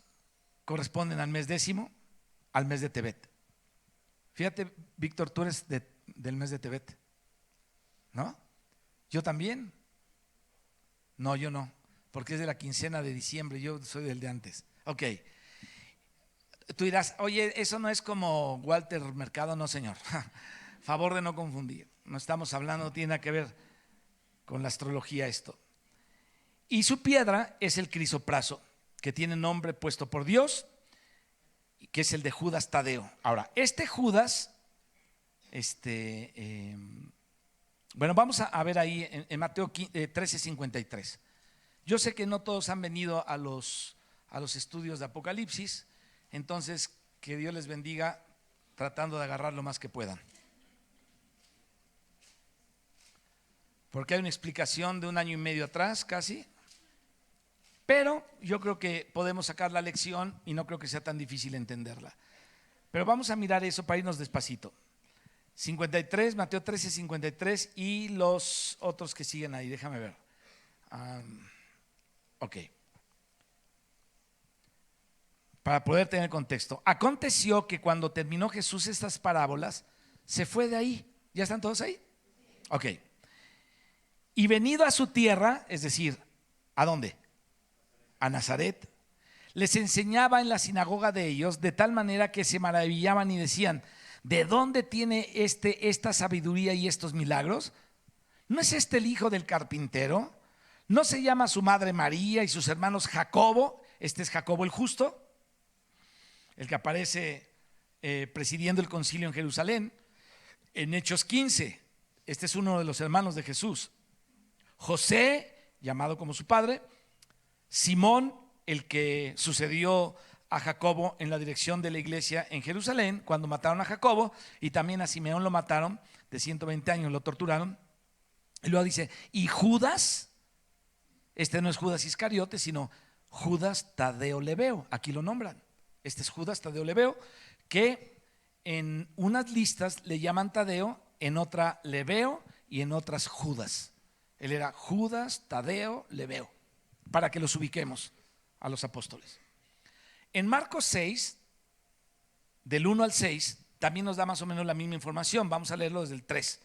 Speaker 1: corresponden al mes 10º, al mes de Tebet. Fíjate, Víctor, tú eres del mes de Tebet, ¿no? Yo también. No, yo no, porque es de la quincena de diciembre, yo soy del de antes. Ok. Tú dirás: oye, eso no es como Walter Mercado. No, señor. Favor de no confundir. No estamos hablando, no tiene nada que ver con la astrología esto. Y su piedra es el crisopraso, que tiene nombre puesto por Dios, que es el de Judas Tadeo. Ahora, este Judas, bueno, vamos a ver ahí en Mateo 13:53. Yo sé que no todos han venido a los estudios de Apocalipsis, entonces que Dios les bendiga tratando de agarrar lo más que puedan. Porque hay una explicación de 1 año y medio atrás casi, pero yo creo que podemos sacar la lección y no creo que sea tan difícil entenderla. Pero vamos a mirar eso para irnos despacito. 53, Mateo 13:53 y los otros que siguen ahí, déjame ver. Ok. Para poder tener contexto. Aconteció que cuando terminó Jesús estas parábolas, se fue de ahí. ¿Ya están todos ahí? Ok. Y venido a su tierra, es decir, ¿a dónde? A Nazaret. Les enseñaba en la sinagoga de ellos, de tal manera que se maravillaban y decían: ¿de dónde tiene esta sabiduría y estos milagros? ¿No es este el hijo del carpintero? ¿No se llama su madre María y sus hermanos Jacobo? Este es Jacobo el justo, el que aparece presidiendo el concilio en Jerusalén. En Hechos 15, este es uno de los hermanos de Jesús. José, llamado como su padre. Simón, el que sucedió a Jacobo en la dirección de la iglesia en Jerusalén cuando mataron a Jacobo, y también a Simeón lo mataron de 120 años, lo torturaron. Y luego dice: y Judas, este no es Judas Iscariote, sino Judas Tadeo Lebeo, aquí lo nombran. Este es Judas Tadeo Lebeo, que en unas listas le llaman Tadeo, en otra Lebeo y en otras Judas. Él era Judas Tadeo Lebeo, para que los ubiquemos a los apóstoles. En Marcos 6, del 1 al 6, también nos da más o menos la misma información. Vamos a leerlo desde el 3.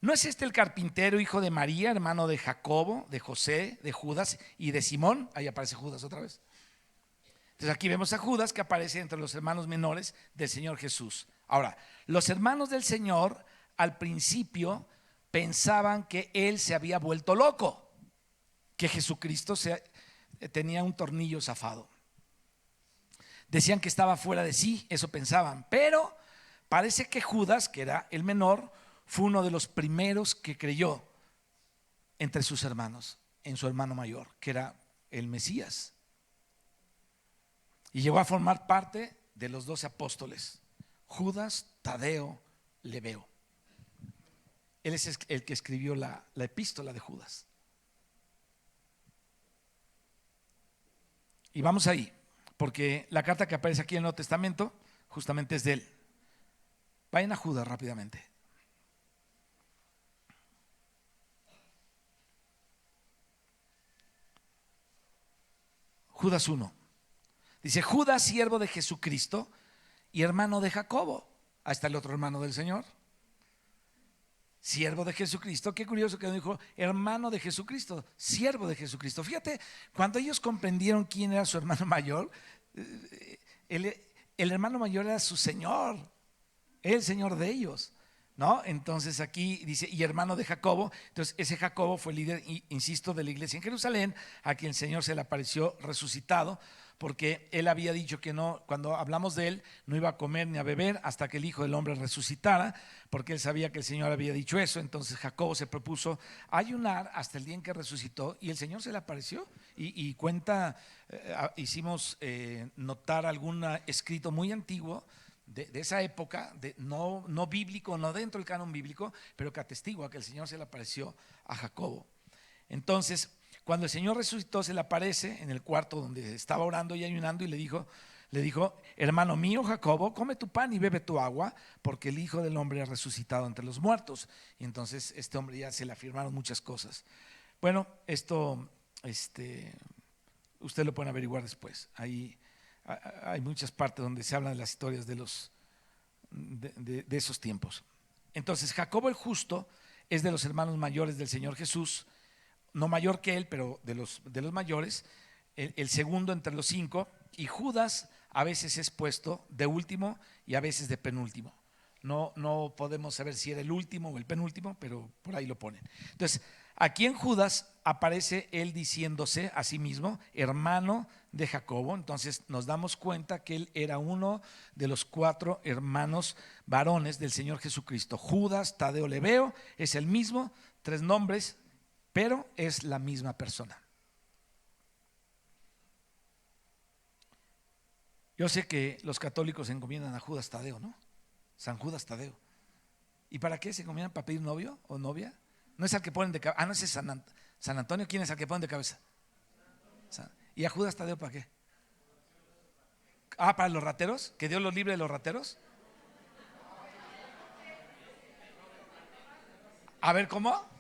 Speaker 1: ¿No es este el carpintero, hijo de María, hermano de Jacobo, de José, de Judas y de Simón? Ahí aparece Judas otra vez. Entonces aquí vemos a Judas que aparece entre los hermanos menores del Señor Jesús. Ahora, los hermanos del Señor al principio pensaban que él se había vuelto loco, que Jesucristo tenía un tornillo zafado. Decían que estaba fuera de sí, eso pensaban, pero parece que Judas, que era el menor, fue uno de los primeros que creyó entre sus hermanos, en su hermano mayor, que era el Mesías. Y llegó a formar parte de los 12 apóstoles, Judas Tadeo Lebeo. Él es el que escribió la epístola de Judas. Y vamos ahí, porque la carta que aparece aquí en el Nuevo Testamento justamente es de él. Vayan a Judas rápidamente. Judas 1. Dice: Judas, siervo de Jesucristo y hermano de Jacobo. Ahí está el otro hermano del Señor. Siervo de Jesucristo. Qué curioso que dijo hermano de Jesucristo, siervo de Jesucristo. Fíjate, cuando ellos comprendieron quién era su hermano mayor, el hermano mayor era su Señor, el Señor de ellos, ¿no? Entonces aquí dice, y hermano de Jacobo. Entonces ese Jacobo fue el líder, insisto, de la iglesia en Jerusalén, a quien el Señor se le apareció resucitado, porque él había dicho que no, cuando hablamos de él, no iba a comer ni a beber hasta que el Hijo del Hombre resucitara, porque él sabía que el Señor había dicho eso. Entonces Jacobo se propuso ayunar hasta el día en que resucitó, y el Señor se le apareció y cuenta, hicimos notar algún escrito muy antiguo de esa época, no bíblico, no dentro del canon bíblico, pero que atestigua que el Señor se le apareció a Jacobo. Entonces, cuando el Señor resucitó, se le aparece en el cuarto donde estaba orando y ayunando, y le dijo: hermano mío Jacobo, come tu pan y bebe tu agua, porque el Hijo del Hombre ha resucitado entre los muertos. Y entonces este hombre ya se le afirmaron muchas cosas. Bueno, esto usted lo pueden averiguar después. Ahí hay muchas partes donde se hablan de las historias de esos tiempos. Entonces Jacobo el justo es de los hermanos mayores del Señor Jesús, no mayor que él, pero de los mayores, el segundo entre los 5. Y Judas a veces es puesto de último y a veces de penúltimo. No podemos saber si era el último o el penúltimo, pero por ahí lo ponen. Entonces, aquí en Judas aparece él diciéndose a sí mismo hermano de Jacobo. Entonces nos damos cuenta que él era uno de los 4 hermanos varones del Señor Jesucristo. Judas Tadeo Lebeo es el mismo, 3 nombres, pero es la misma persona. Yo sé que los católicos se encomiendan a Judas Tadeo, ¿no? San Judas Tadeo. ¿Y para qué se encomiendan? ¿Para pedir novio o novia? No es al que ponen de cabeza. No, ese es San Antonio. ¿Quién es al que ponen de cabeza? ¿Y a Judas Tadeo para qué? ¿Para los rateros? ¿Que Dios los libre de los rateros? A ver, ¿cómo?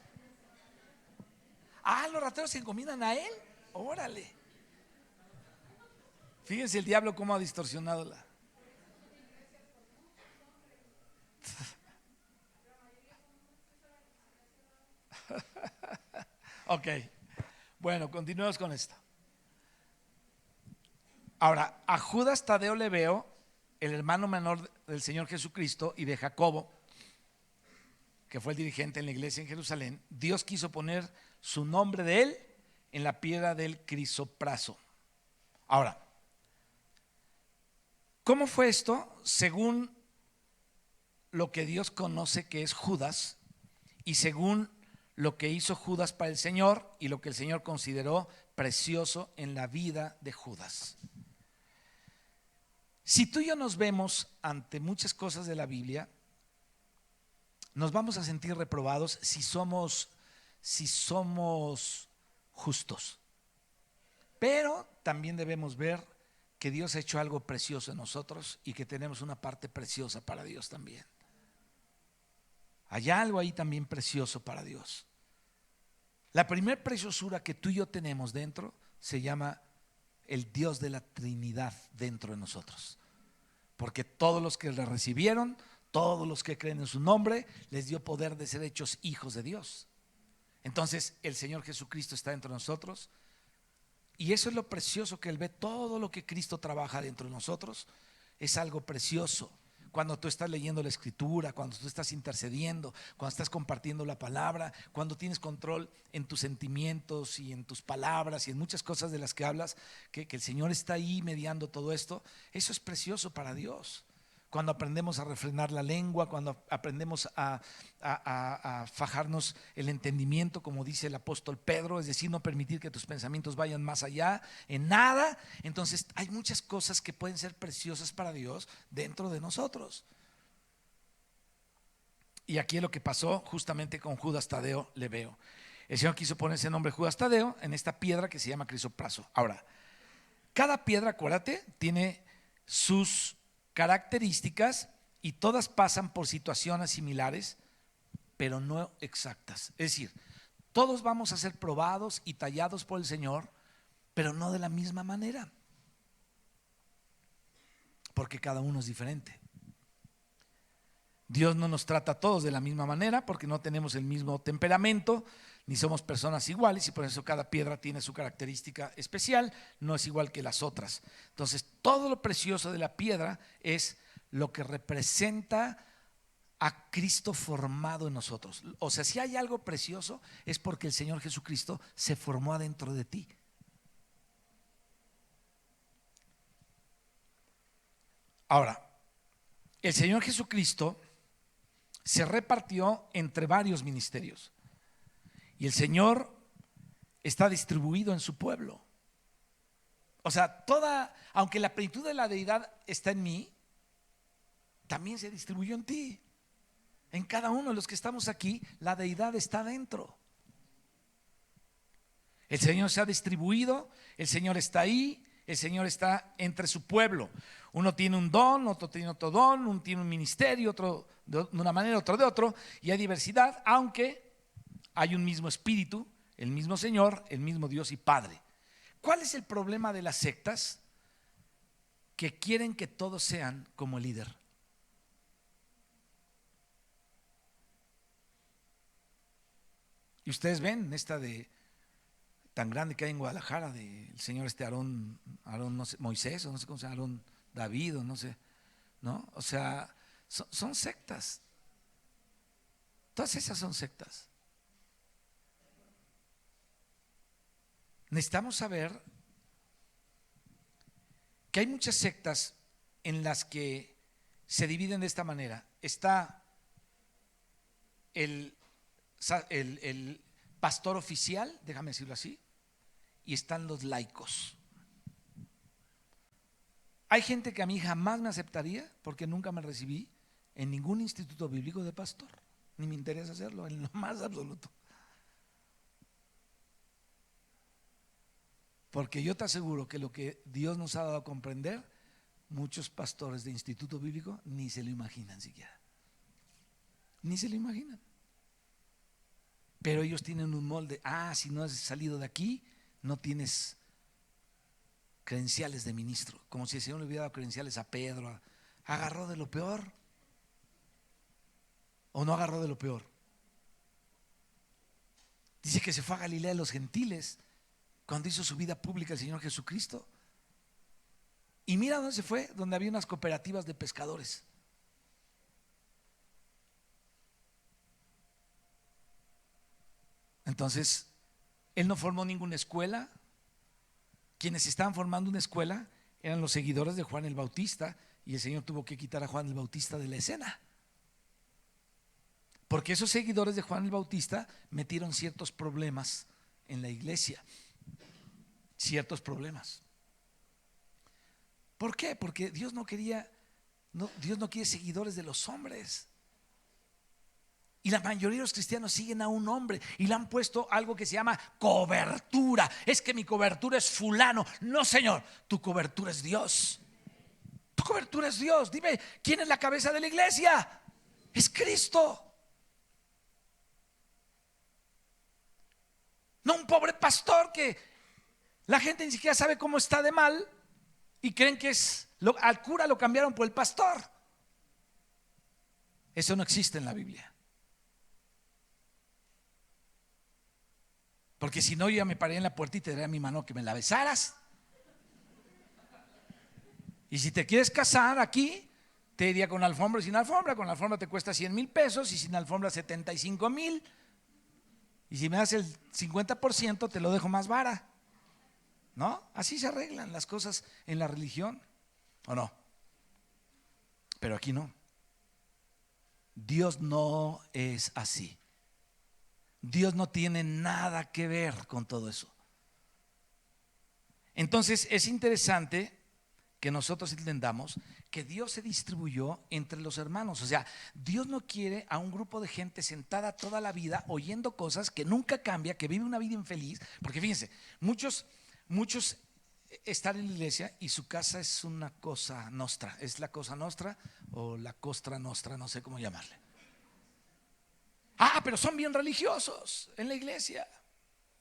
Speaker 1: Los rateros se encomiendan a él. Órale. Fíjense el diablo cómo ha distorsionado la. Ok, bueno, continuemos con esto. Ahora, a Judas Tadeo Lebeo, el hermano menor del Señor Jesucristo y de Jacobo, que fue el dirigente en la iglesia en Jerusalén, Dios quiso poner su nombre de él en la piedra del crisopraso. Ahora, ¿cómo fue esto? Según lo que Dios conoce que es Judas, y según lo que hizo Judas para el Señor y lo que el Señor consideró precioso en la vida de Judas. Si tú y yo nos vemos ante muchas cosas de la Biblia, nos vamos a sentir reprobados si somos justos. Pero también debemos ver que Dios ha hecho algo precioso en nosotros y que tenemos una parte preciosa para Dios también. Hay algo ahí también precioso para Dios. La primera preciosura que tú y yo tenemos dentro se llama el Dios de la Trinidad dentro de nosotros. Porque todos los que le recibieron, todos los que creen en su nombre les dio poder de ser hechos hijos de Dios. Entonces el Señor Jesucristo está entre nosotros, y eso es lo precioso, que Él ve todo lo que Cristo trabaja dentro de nosotros. Es algo precioso. Cuando tú estás leyendo la escritura, cuando tú estás intercediendo, cuando estás compartiendo la palabra, cuando tienes control en tus sentimientos y en tus palabras y en muchas cosas de las que hablas, que el Señor está ahí mediando todo esto, eso es precioso para Dios. Cuando aprendemos a refrenar la lengua, cuando aprendemos a fajarnos el entendimiento, como dice el apóstol Pedro, es decir, no permitir que tus pensamientos vayan más allá en nada. Entonces hay muchas cosas que pueden ser preciosas para Dios dentro de nosotros. Y aquí es lo que pasó justamente con Judas Tadeo. Le veo, el Señor quiso poner ese nombre Judas Tadeo en esta piedra que se llama crisopraso. Ahora, cada piedra, acuérdate, tiene sus características y todas pasan por situaciones similares, pero no exactas. Es decir, todos vamos a ser probados y tallados por el Señor, pero no de la misma manera, porque cada uno es diferente. Dios no nos trata a todos de la misma manera, porque no tenemos el mismo temperamento, ni somos personas iguales, y por eso cada piedra tiene su característica especial, no es igual que las otras. Entonces, todo lo precioso de la piedra es lo que representa a Cristo formado en nosotros. O sea, si hay algo precioso, es porque el Señor Jesucristo se formó adentro de ti. Ahora, el Señor Jesucristo se repartió entre varios ministerios, y el Señor está distribuido en su pueblo. O sea, aunque la plenitud de la deidad está en mí, también se distribuyó en ti. En cada uno de los que estamos aquí, la deidad está dentro. El Señor se ha distribuido, el Señor está ahí, el Señor está entre su pueblo. Uno tiene un don, otro tiene otro don, uno tiene un ministerio, otro de una manera, otro de otro, y hay diversidad, aunque hay un mismo espíritu, el mismo Señor, el mismo Dios y Padre. ¿Cuál es el problema de las sectas? Que quieren que todos sean como el líder. Y ustedes ven esta de tan grande que hay en Guadalajara, del señor Aarón, no sé, Moisés, o no sé cómo se llama, Aarón David, o no sé, ¿no? O sea, son sectas. Todas esas son sectas. Necesitamos saber que hay muchas sectas en las que se dividen de esta manera. Está el pastor oficial, déjame decirlo así, y están los laicos. Hay gente que a mí jamás me aceptaría, porque nunca me recibí en ningún instituto bíblico de pastor, ni me interesa hacerlo en lo más absoluto. Porque yo te aseguro que lo que Dios nos ha dado a comprender, muchos pastores de instituto bíblico ni se lo imaginan siquiera. Ni se lo imaginan. Pero ellos tienen un molde. Si no has salido de aquí, no tienes credenciales de ministro. Como si el Señor le hubiera dado credenciales a Pedro. ¿Agarró de lo peor? ¿O no agarró de lo peor? Dice que se fue a Galilea de los gentiles cuando hizo su vida pública el Señor Jesucristo. Y mira dónde se fue, donde había unas cooperativas de pescadores. Entonces, él no formó ninguna escuela. Quienes estaban formando una escuela eran los seguidores de Juan el Bautista, y el Señor tuvo que quitar a Juan el Bautista de la escena, porque esos seguidores de Juan el Bautista metieron ciertos problemas en la iglesia. Ciertos problemas. ¿Por qué? Porque Dios no quiere seguidores de los hombres. Y la mayoría de los cristianos siguen a un hombre y le han puesto algo que se llama cobertura. Es que mi cobertura es fulano. No, Señor, tu cobertura es Dios. Tu cobertura es Dios. Dime, ¿quién es la cabeza de la iglesia? Es Cristo. No un pobre pastor que la gente ni siquiera sabe cómo está de mal y creen que al cura lo cambiaron por el pastor. Eso no existe en la Biblia. Porque si no, yo ya me paré en la puerta y te daría mi mano que me la besaras. Y si te quieres casar aquí, te diría con alfombra y sin alfombra. Con alfombra te cuesta 100,000 pesos y sin alfombra 75,000. Y si me das el 50% te lo dejo más vara. ¿No? Así se arreglan las cosas en la religión, ¿o no? Pero aquí no. Dios no es así. Dios no tiene nada que ver con todo eso. Entonces es interesante que nosotros entendamos que Dios se distribuyó entre los hermanos. O sea, Dios no quiere a un grupo de gente sentada toda la vida oyendo cosas que nunca cambia, que vive una vida infeliz. Porque fíjense, muchos están en la iglesia y su casa es una cosa nostra. ¿Es la cosa nostra o la costra nostra? No sé cómo llamarle. Pero son bien religiosos en la iglesia.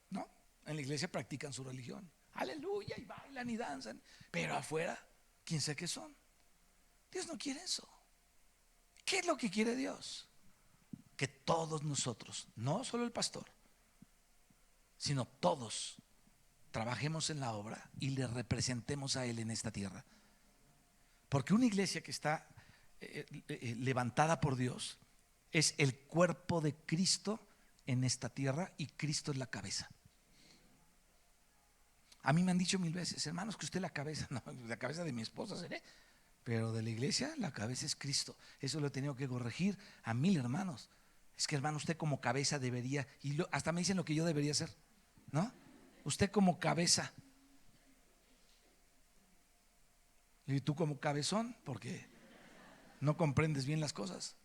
Speaker 1: No, en la iglesia practican su religión. Aleluya, y bailan y danzan. Pero afuera, quién sabe qué son. Dios no quiere eso. ¿Qué es lo que quiere Dios? Que todos nosotros, no solo el pastor, sino todos, trabajemos en la obra y le representemos a Él en esta tierra. Porque una iglesia que está levantada por Dios es el cuerpo de Cristo en esta tierra y Cristo es la cabeza. A mí me han dicho 1000 veces, hermanos, que usted es la cabeza. No, la cabeza de mi esposa seré, pero de la iglesia la cabeza es Cristo. Eso lo he tenido que corregir a 1000 hermanos. Es que, hermano, usted como cabeza debería, y hasta me dicen lo que yo debería hacer, ¿no? Usted como cabeza. Y tú como cabezón, porque no comprendes bien las cosas.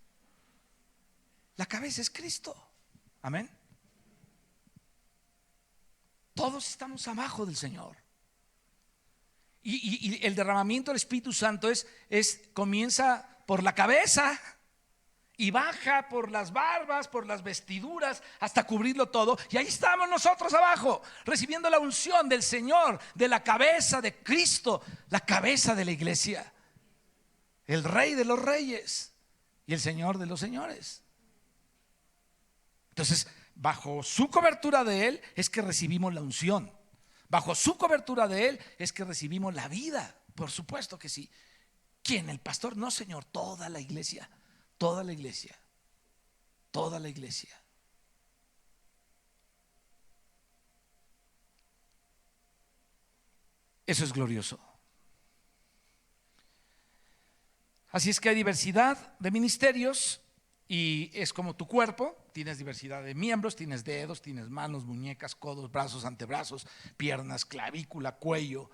Speaker 1: La cabeza es Cristo. Amén. Todos estamos abajo del Señor. Y el derramamiento del Espíritu Santo comienza por la cabeza y baja por las barbas, por las vestiduras, hasta cubrirlo todo. Y ahí estamos nosotros abajo, recibiendo la unción del Señor, de la cabeza de Cristo, la cabeza de la iglesia, el Rey de los reyes y el Señor de los señores. Entonces, bajo su cobertura de Él es que recibimos la unción. Bajo su cobertura de Él es que recibimos la vida. Por supuesto que sí. ¿Quién? ¿El pastor? No, Señor, toda la iglesia. Toda la iglesia. Toda la iglesia. Eso es glorioso. Así es que hay diversidad de ministerios y es como tu cuerpo. Tienes diversidad de miembros, tienes dedos, tienes manos, muñecas, codos, brazos, antebrazos, piernas, clavícula, cuello,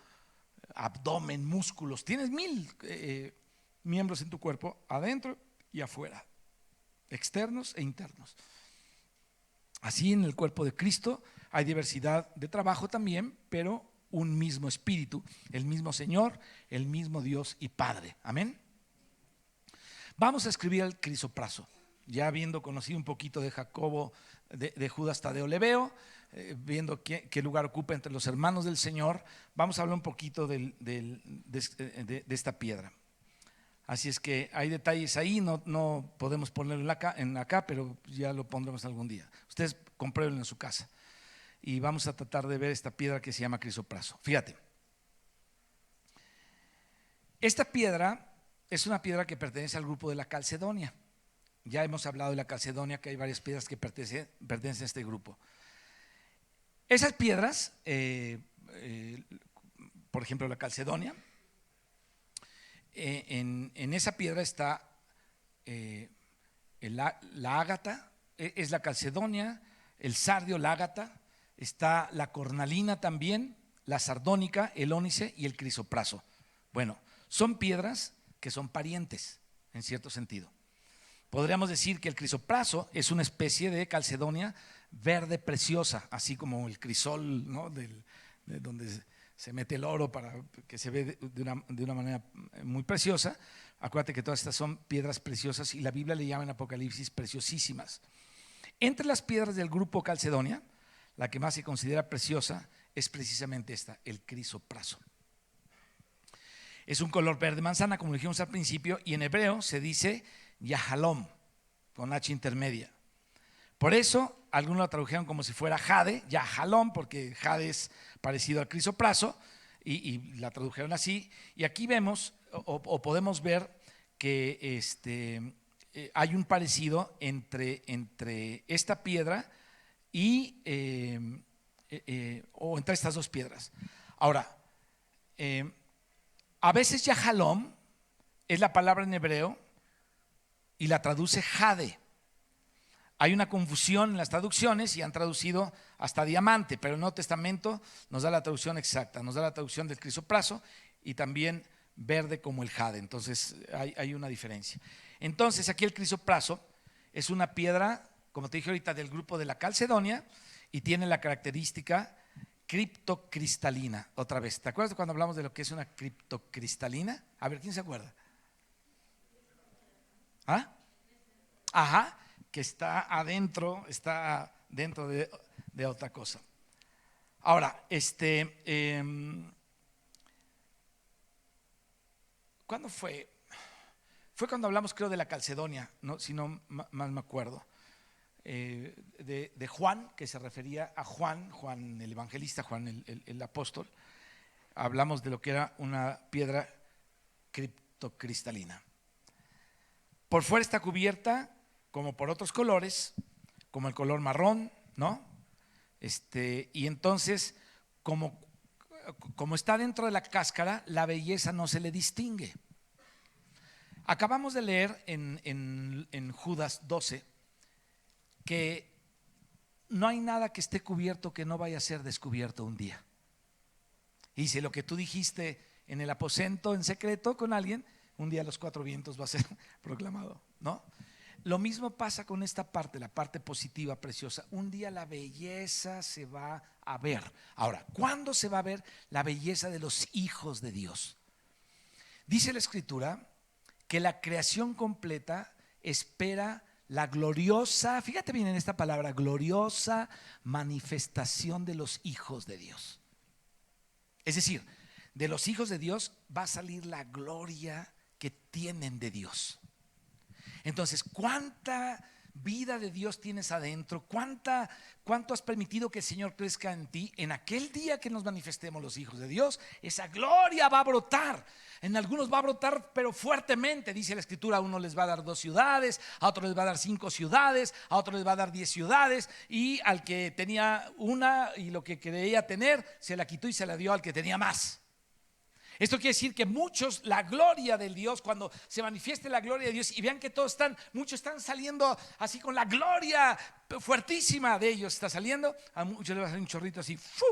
Speaker 1: abdomen, músculos. Tienes 1000 miembros en tu cuerpo, adentro y afuera, externos e internos. Así en el cuerpo de Cristo hay diversidad de trabajo también, pero un mismo espíritu, el mismo Señor, el mismo Dios y Padre. Amén. Vamos a escribir el crisopraso. Ya habiendo conocido un poquito de Jacobo, de Judas Tadeo Lebeo, viendo qué lugar ocupa entre los hermanos del Señor, vamos a hablar un poquito de esta piedra. Así es que hay detalles ahí, no podemos ponerlo acá, pero ya lo pondremos algún día. Ustedes compruébenlo en su casa. Y vamos a tratar de ver esta piedra que se llama crisopraso. Fíjate, esta piedra es una piedra que pertenece al grupo de la Calcedonia. Ya hemos hablado de la Calcedonia, que hay varias piedras que pertenecen a este grupo. Esas piedras, por ejemplo la Calcedonia, en esa piedra está la ágata, es la Calcedonia, el sardio, la ágata, está la cornalina también, la sardónica, el ónice y el crisopraso. Bueno, son piedras que son parientes en cierto sentido. Podríamos decir que el crisopraso es una especie de calcedonia verde preciosa, así como el crisol, ¿no? de donde se mete el oro para que se ve de una manera muy preciosa. Acuérdate que todas estas son piedras preciosas y la Biblia le llama en Apocalipsis preciosísimas. Entre las piedras del grupo Calcedonia, la que más se considera preciosa es precisamente esta, el crisopraso. Es un color verde manzana, como dijimos al principio, y en hebreo se dice Yahalom. con H intermedia. Por eso, algunos lo tradujeron como si fuera jade, ya jalón, porque jade es parecido al crisopraso, y la tradujeron así. Y aquí vemos, o podemos ver, que hay un parecido entre esta piedra y o entre estas dos piedras. Ahora, a veces yahalom es la palabra en hebreo y la traduce jade. Hay una confusión en las traducciones y han traducido hasta diamante, pero el Nuevo Testamento nos da la traducción exacta, nos da la traducción del crisopraso y también verde como el jade. Entonces hay una diferencia. Entonces aquí el crisopraso es una piedra, como te dije ahorita, del grupo de la calcedonia y tiene la característica criptocristalina. Otra vez, ¿te acuerdas de cuando hablamos de lo que es una criptocristalina? A ver, ¿quién se acuerda? ¿Ah? Ajá, que está dentro de otra cosa. Ahora, ¿cuándo fue? Fue cuando hablamos, creo, de la Calcedonia, ¿no? Si no más me acuerdo. De Juan, que se refería a Juan el evangelista, Juan el apóstol. Hablamos de lo que era una piedra criptocristalina. Por fuera está cubierta como por otros colores, como el color marrón, ¿no? Y entonces, como está dentro de la cáscara, la belleza no se le distingue. Acabamos de leer en Judas 12 que no hay nada que esté cubierto que no vaya a ser descubierto un día. Y si lo que tú dijiste en el aposento en secreto con alguien, un día a los cuatro vientos va a ser proclamado, ¿no? Lo mismo pasa con esta parte, la parte positiva, preciosa. Un día la belleza se va a ver. Ahora, ¿cuándo se va a ver la belleza de los hijos de Dios? Dice la Escritura que la creación completa espera la gloriosa, fíjate bien en esta palabra, gloriosa manifestación de los hijos de Dios. Es decir, de los hijos de Dios va a salir la gloria que tienen de Dios. Entonces, ¿cuánta vida de Dios tienes adentro? ¿Cuánto has permitido que el Señor crezca en ti? En aquel día que nos manifestemos los hijos de Dios, esa gloria va a brotar. En algunos va a brotar, pero fuertemente, dice la Escritura. A uno les va a dar 2 ciudades, a otro les va a dar 5 ciudades, a otro les va a dar 10 ciudades, y al que tenía una y lo que creía tener, se la quitó y se la dio al que tenía más. Esto quiere decir que muchos, la gloria del Dios, cuando se manifieste la gloria de Dios y vean que muchos están saliendo así con la gloria fuertísima de ellos, está saliendo, a muchos les va a salir un chorrito así. ¡Fu!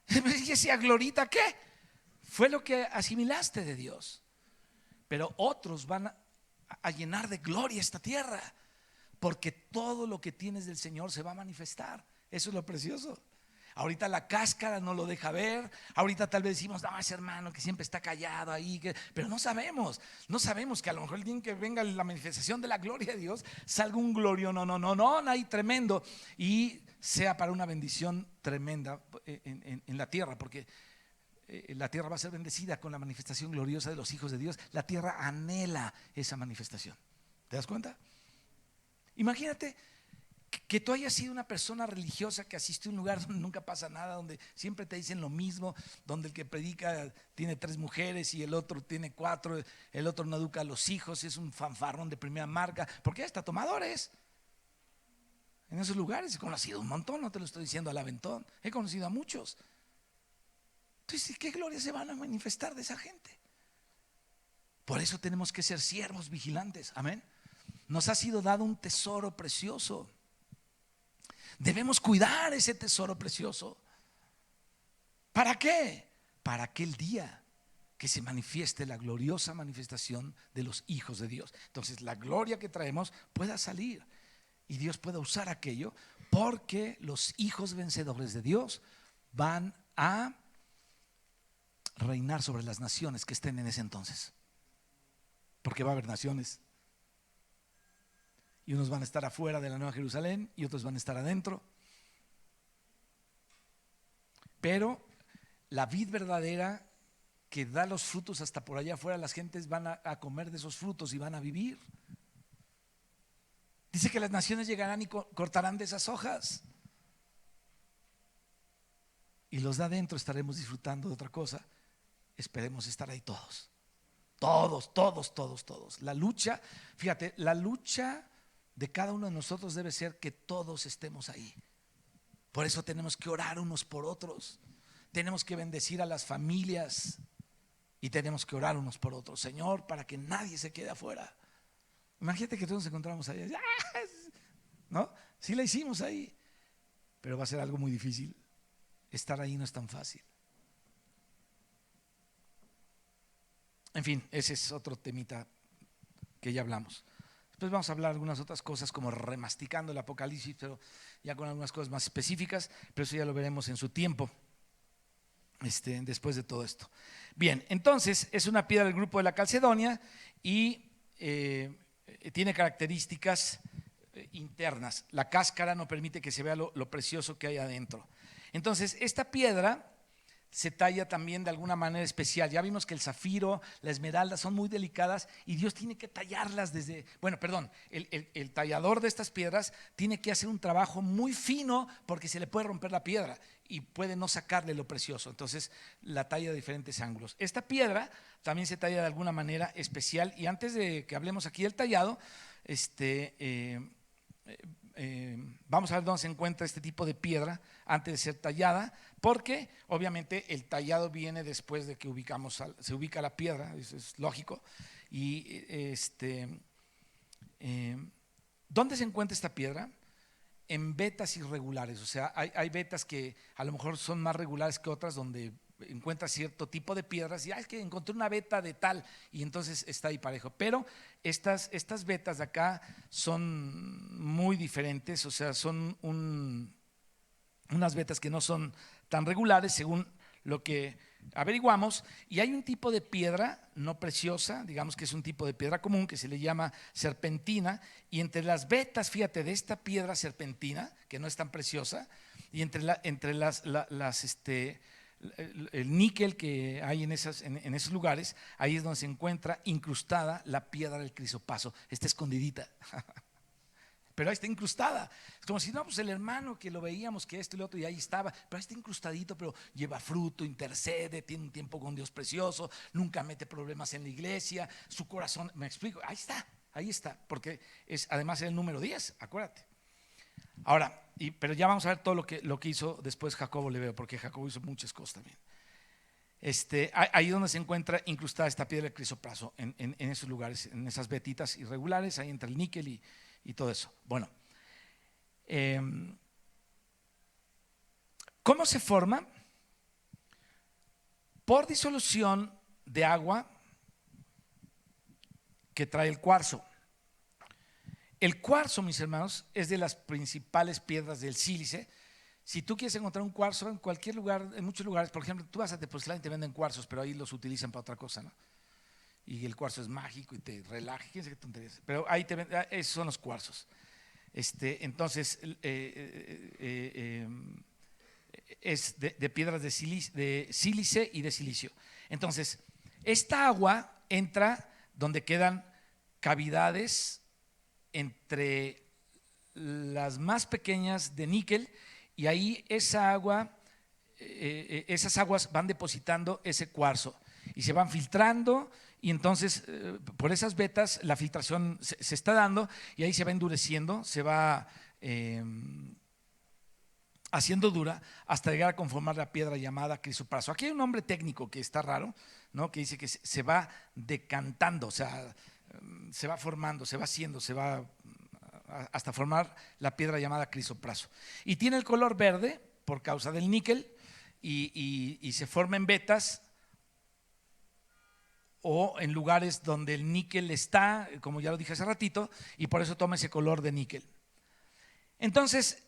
Speaker 1: ¿Y esa glorita qué? Fue lo que asimilaste de Dios. Pero otros van a llenar de gloria esta tierra, porque todo lo que tienes del Señor se va a manifestar. Eso es lo precioso. Ahorita la cáscara no lo deja ver. Ahorita tal vez decimos, no, ese hermano que siempre está callado ahí, pero no sabemos que a lo mejor el día que venga la manifestación de la gloria de Dios, salga un glorio, no, ahí tremendo, y sea para una bendición tremenda en la tierra, porque la tierra va a ser bendecida con la manifestación gloriosa de los hijos de Dios. La tierra anhela esa manifestación. ¿Te das cuenta? Imagínate que tú hayas sido una persona religiosa que asiste a un lugar donde nunca pasa nada, donde siempre te dicen lo mismo, donde el que predica tiene 3 mujeres y el otro tiene 4, el otro no educa a los hijos, es un fanfarrón de primera marca, porque hasta tomadores. En esos lugares he conocido un montón, no te lo estoy diciendo al aventón, he conocido a muchos. Entonces, ¿qué gloria se van a manifestar de esa gente? Por eso tenemos que ser siervos vigilantes, amén. Nos ha sido dado un tesoro precioso. Debemos cuidar ese tesoro precioso. ¿Para qué? Para aquel día que se manifieste la gloriosa manifestación de los hijos de Dios. Entonces la gloria que traemos pueda salir y Dios pueda usar aquello, porque los hijos vencedores de Dios van a reinar sobre las naciones que estén en ese entonces. Porque va a haber naciones. Y unos van a estar afuera de la Nueva Jerusalén y otros van a estar adentro. Pero la vid verdadera que da los frutos hasta por allá afuera, las gentes van a comer de esos frutos y van a vivir. Dice que las naciones llegarán y cortarán de esas hojas. Y los de adentro estaremos disfrutando de otra cosa. Esperemos estar ahí todos. Todos, todos, todos, todos. La lucha, fíjate, la lucha de cada uno de nosotros debe ser que todos estemos ahí. Por eso tenemos que orar unos por otros. Tenemos que bendecir a las familias y tenemos que orar unos por otros. Señor, para que nadie se quede afuera. Imagínate que todos nos encontramos ahí, ¿no? Sí la hicimos ahí, pero va a ser algo muy difícil. Estar ahí no es tan fácil. En fin, ese es otro temita que ya hablamos. Después vamos a hablar de algunas otras cosas como remasticando el Apocalipsis, pero ya con algunas cosas más específicas, pero eso ya lo veremos en su tiempo, después de todo esto. Bien, entonces es una piedra del grupo de la Calcedonia y tiene características internas. La cáscara no permite que se vea lo precioso que hay adentro. Entonces, esta piedra se talla también de alguna manera especial. Ya vimos que el zafiro, la esmeralda son muy delicadas y Dios tiene que tallarlas desde, el tallador de estas piedras tiene que hacer un trabajo muy fino porque se le puede romper la piedra y puede no sacarle lo precioso. Entonces la talla de diferentes ángulos. Esta piedra también se talla de alguna manera especial y antes de que hablemos aquí del tallado, vamos a ver dónde se encuentra este tipo de piedra antes de ser tallada, porque obviamente el tallado viene después de que se ubica la piedra, eso es lógico. Y ¿dónde se encuentra esta piedra? En vetas irregulares, o sea, hay vetas que a lo mejor son más regulares que otras, donde encuentras cierto tipo de piedras y es que encontré una veta de tal y entonces está ahí parejo, pero estas vetas de acá son muy diferentes, o sea, son unas vetas que no son tan regulares según lo que averiguamos, y hay un tipo de piedra no preciosa, digamos que es un tipo de piedra común que se le llama serpentina, y entre las vetas, fíjate, de esta piedra serpentina, que no es tan preciosa, y entre el níquel que hay en esos lugares, ahí es donde se encuentra incrustada la piedra del crisopraso. Está escondidita, pero ahí está incrustada. Es como si no, pues el hermano que lo veíamos, que esto y lo otro, y ahí estaba, pero ahí está incrustadito, pero lleva fruto, intercede, tiene un tiempo con Dios precioso, nunca mete problemas en la iglesia, su corazón, me explico, ahí está, porque es además el número 10, acuérdate. Ahora, pero ya vamos a ver todo lo que hizo después Jacobo Lebeo, porque Jacobo hizo muchas cosas también. Ahí donde se encuentra incrustada esta piedra de crisopraso, en esos lugares, en esas vetitas irregulares, ahí entre el níquel y todo eso. Bueno, ¿cómo se forma? Por disolución de agua que trae el cuarzo. El cuarzo, mis hermanos, es de las principales piedras del sílice. Si tú quieres encontrar un cuarzo en cualquier lugar, en muchos lugares, por ejemplo, tú vas a Tepoztlán y te venden cuarzos, pero ahí los utilizan para otra cosa, ¿no? Y el cuarzo es mágico y te relaja, quién sabe qué tonterías. Pero ahí te venden, esos son los cuarzos. Entonces, es de piedras de sílice y de silicio. Entonces, esta agua entra donde quedan cavidades entre las más pequeñas de níquel, y ahí esas aguas van depositando ese cuarzo y se van filtrando, y entonces por esas vetas la filtración se está dando y ahí se va endureciendo, se va haciendo dura hasta llegar a conformar la piedra llamada crisopraso. Aquí hay un nombre técnico que está raro, ¿no? Que dice que se va decantando, o sea, se va formando, se va haciendo, se va hasta formar la piedra llamada crisopraso. Y tiene el color verde por causa del níquel y se forma en vetas o en lugares donde el níquel está, como ya lo dije hace ratito, y por eso toma ese color de níquel. Entonces,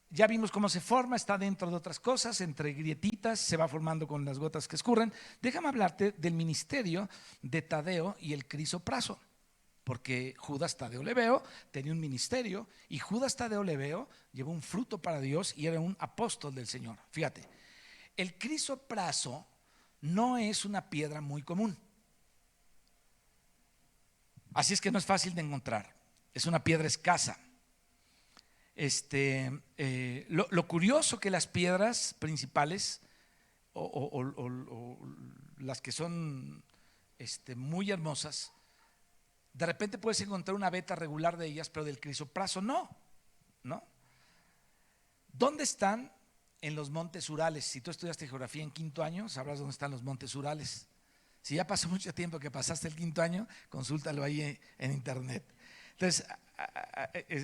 Speaker 1: ya vimos cómo se forma, está dentro de otras cosas, entre grietitas, se va formando con las gotas que escurren. Déjame hablarte del ministerio de Tadeo y el crisopraso, porque Judas Tadeo Lebeo tenía un ministerio y Judas Tadeo Lebeo llevó un fruto para Dios y era un apóstol del Señor. Fíjate, el crisopraso no es una piedra muy común, así es que no es fácil de encontrar, es una piedra escasa. Lo curioso que las piedras principales o las que son muy hermosas, de repente puedes encontrar una veta regular de ellas, pero del crisopraso no, ¿no? ¿Dónde están? En los montes Urales. Si tú estudiaste geografía en quinto año, sabrás dónde están los montes Urales. Si ya pasó mucho tiempo que pasaste el quinto año, consúltalo ahí en internet. Entonces,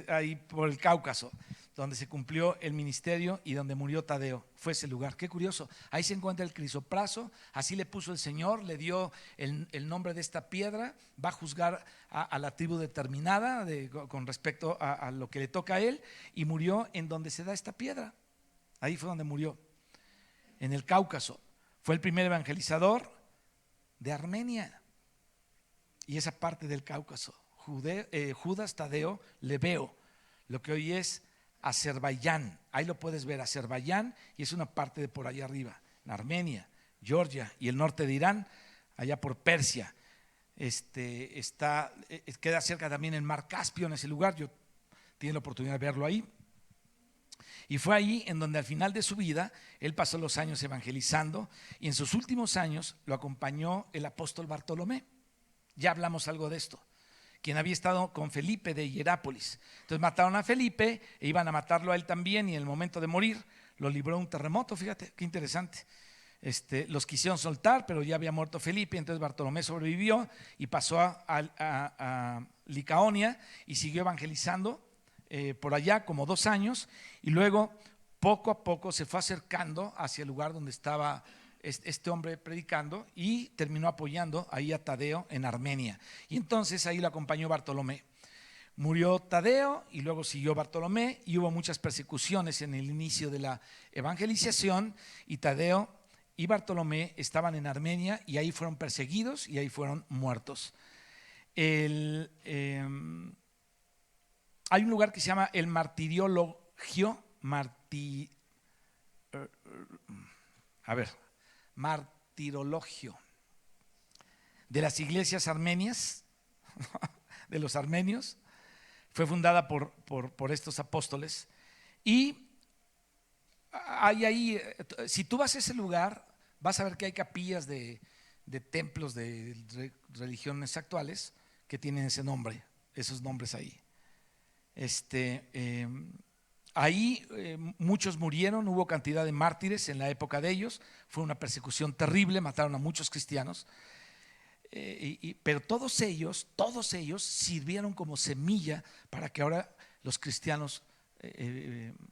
Speaker 1: ahí por el Cáucaso, donde se cumplió el ministerio y donde murió Tadeo, fue ese lugar. Qué curioso, ahí se encuentra el crisopraso, así le puso el Señor, le dio el nombre de esta piedra, va a juzgar a la tribu determinada con respecto a lo que le toca a él, y murió en donde se da esta piedra. Ahí fue donde murió, en el Cáucaso. Fue el primer evangelizador de Armenia y esa parte del Cáucaso. Judas Tadeo Leveo, lo que hoy es Azerbaiyán. Ahí lo puedes ver, Azerbaiyán, y es una parte de por allá arriba, en Armenia, Georgia y el norte de Irán, allá por Persia. Queda cerca también el mar Caspio en ese lugar. Yo tuve la oportunidad de verlo ahí. Y fue ahí en donde al final de su vida él pasó los años evangelizando, y en sus últimos años lo acompañó el apóstol Bartolomé. Ya hablamos algo de esto, quien había estado con Felipe de Hierápolis. Entonces mataron a Felipe e iban a matarlo a él también, y en el momento de morir lo libró un terremoto. Fíjate qué interesante. Los quisieron soltar, pero ya había muerto Felipe. Entonces Bartolomé sobrevivió y pasó a Licaonia y siguió evangelizando por allá como 2 años, y luego poco a poco se fue acercando hacia el lugar donde estaba este hombre predicando, y terminó apoyando ahí a Tadeo en Armenia. Y entonces ahí lo acompañó Bartolomé. Murió Tadeo y luego siguió Bartolomé, y hubo muchas persecuciones en el inicio de la evangelización, y Tadeo y Bartolomé estaban en Armenia y ahí fueron perseguidos y ahí fueron muertos. Hay un lugar que se llama el martirologio, martirologio de las iglesias armenias, de los armenios. Fue fundada por estos apóstoles, y hay ahí, si tú vas a ese lugar, vas a ver que hay capillas de templos de religiones actuales que tienen ese nombre, esos nombres ahí. Ahí muchos murieron, hubo cantidad de mártires en la época de ellos, fue una persecución terrible, mataron a muchos cristianos, pero todos ellos sirvieron como semilla para que ahora los cristianos,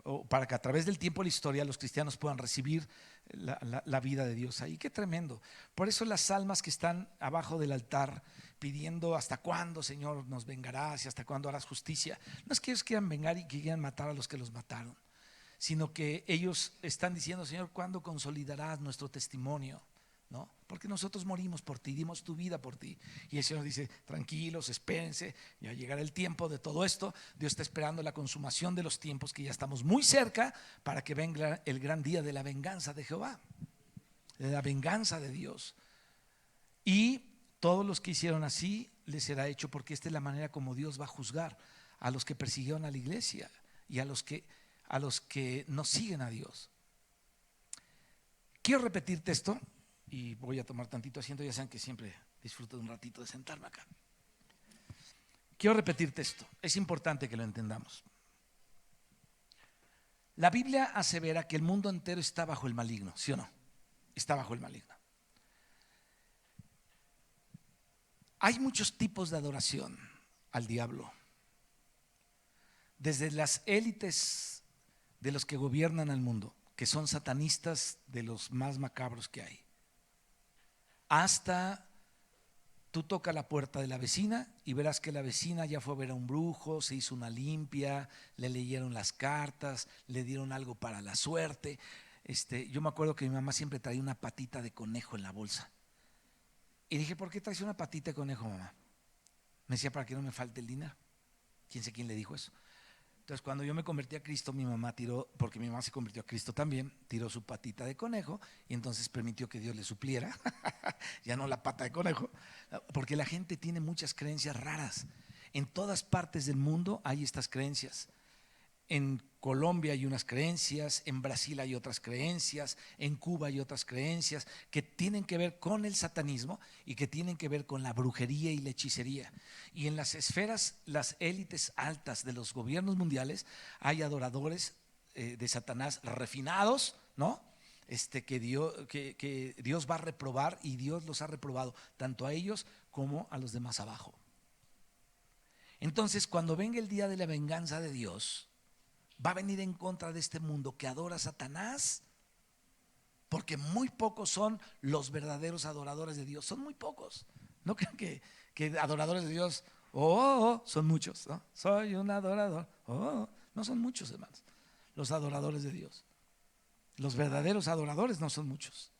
Speaker 1: o para que a través del tiempo de la historia los cristianos puedan recibir la vida de Dios ahí. Qué tremendo. Por eso las almas que están abajo del altar pidiendo: ¿hasta cuándo, Señor, nos vengarás? ¿Y hasta cuándo harás justicia? No es que ellos quieran vengar y que quieran matar a los que los mataron, sino que ellos están diciendo: Señor, ¿cuándo consolidarás nuestro testimonio? ¿No? Porque nosotros morimos por ti, dimos tu vida por ti. Y el Señor dice: tranquilos, espérense, ya llegará el tiempo de todo esto. Dios está esperando la consumación de los tiempos, que ya estamos muy cerca, para que venga el gran día de la venganza de Jehová, de la venganza de Dios. Y todos los que hicieron así les será hecho, porque esta es la manera como Dios va a juzgar a los que persiguieron a la iglesia y a los que no siguen a Dios. Quiero repetirte esto, y voy a tomar tantito asiento. Ya saben que siempre disfruto de un ratito de sentarme acá. Quiero repetirte esto, es importante que lo entendamos. La Biblia asevera que el mundo entero está bajo el maligno, ¿sí o no? Está bajo el maligno. Hay muchos tipos de adoración al diablo, desde las élites de los que gobiernan el mundo, que son satanistas de los más macabros que hay, hasta tú toca la puerta de la vecina y verás que la vecina ya fue a ver a un brujo, se hizo una limpia, le leyeron las cartas, le dieron algo para la suerte. Yo me acuerdo que mi mamá siempre traía una patita de conejo en la bolsa. Y dije: ¿por qué traes una patita de conejo, mamá? Me decía: para que no me falte el dinero. ¿Quién sé quién le dijo eso? Entonces, cuando yo me convertí a Cristo, mi mamá tiró, porque mi mamá se convirtió a Cristo también, tiró su patita de conejo, y entonces permitió que Dios le supliera, ya no la pata de conejo, porque la gente tiene muchas creencias raras. En todas partes del mundo hay estas creencias. En Colombia hay unas creencias, en Brasil hay otras creencias, en Cuba hay otras creencias que tienen que ver con el satanismo y que tienen que ver con la brujería y la hechicería. Y en las esferas, las élites altas de los gobiernos mundiales, hay adoradores de Satanás refinados, ¿no? Que Dios va a reprobar, y Dios los ha reprobado tanto a ellos como a los de más abajo. Entonces, cuando venga el día de la venganza de Dios, va a venir en contra de este mundo que adora a Satanás, porque muy pocos son los verdaderos adoradores de Dios. Son muy pocos. No crean que adoradores de Dios, son muchos, ¿no? Soy un adorador. No son muchos, hermanos, los adoradores de Dios. Los verdaderos adoradores no son muchos.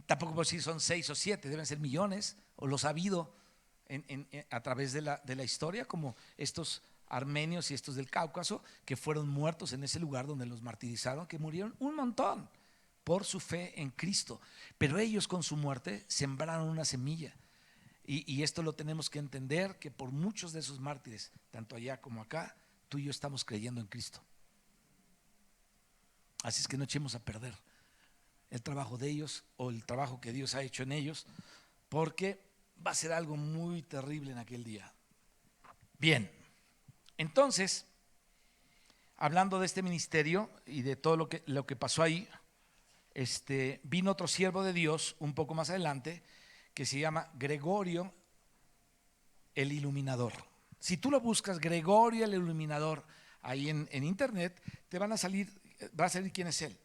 Speaker 1: Tampoco puedo decir son 6 o 7, deben ser millones, o los ha habido a través de la historia, como estos armenios y estos del Cáucaso, que fueron muertos en ese lugar donde los martirizaron, que murieron un montón por su fe en Cristo. Pero ellos con su muerte sembraron una semilla. Y esto lo tenemos que entender, que por muchos de esos mártires, tanto allá como acá, tú y yo estamos creyendo en Cristo. Así es que no echemos a perder el trabajo de ellos o el trabajo que Dios ha hecho en ellos, porque va a ser algo muy terrible en aquel día. Bien, entonces, hablando de este ministerio y de todo lo que pasó ahí, vino otro siervo de Dios un poco más adelante, que se llama Gregorio el Iluminador. Si tú lo buscas, Gregorio el Iluminador, ahí en internet, te va a salir quién es él.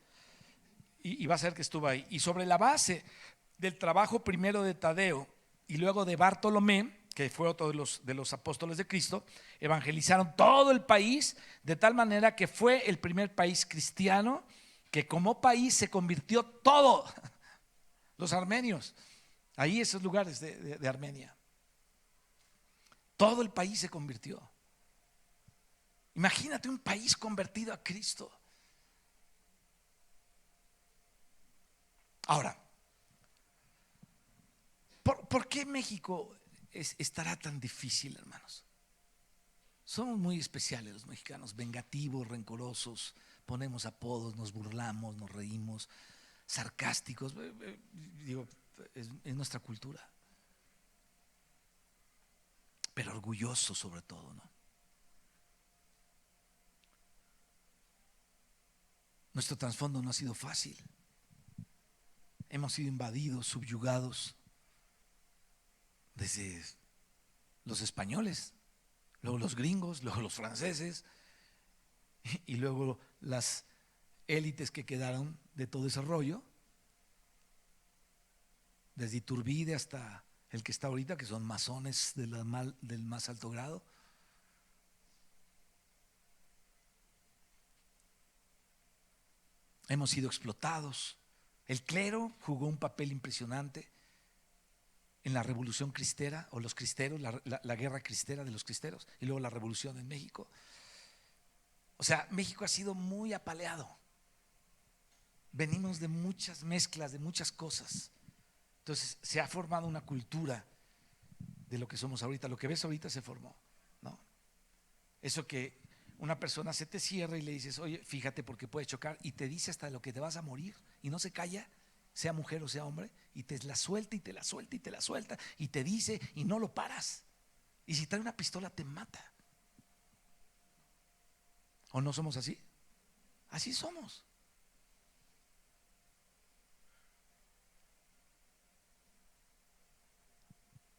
Speaker 1: Y va a ser que estuvo ahí. Y sobre la base del trabajo primero de Tadeo y luego de Bartolomé, que fue otro de los apóstoles de Cristo, evangelizaron todo el país, de tal manera que fue el primer país cristiano que como país se convirtió todo. Los armenios, ahí esos lugares de Armenia, todo el país se convirtió. Imagínate un país convertido a Cristo. Ahora, ¿por qué México estará tan difícil, hermanos? Somos muy especiales los mexicanos, vengativos, rencorosos, ponemos apodos, nos burlamos, nos reímos, sarcásticos. Digo, es nuestra cultura. Pero orgullosos sobre todo, ¿no? Nuestro trasfondo no ha sido fácil. Hemos sido invadidos, subyugados desde los españoles, luego los gringos, luego los franceses y luego las élites que quedaron de todo ese rollo, desde Iturbide hasta el que está ahorita, que son masones del más alto grado. Hemos sido explotados. El clero jugó un papel impresionante en la revolución cristera, o los cristeros, la guerra cristera de los cristeros, y luego la revolución en México. O sea, México ha sido muy apaleado. Venimos de muchas mezclas, de muchas cosas. Entonces se ha formado una cultura de lo que somos ahorita. Lo que ves ahorita se formó, ¿no? Eso que una persona se te cierra y le dices, oye, fíjate porque puede chocar, y te dice hasta lo que te vas a morir, y no se calla, sea mujer o sea hombre, y te la suelta y te la suelta y te la suelta, y te dice y no lo paras. Y si trae una pistola te mata. ¿O no somos así? Así somos.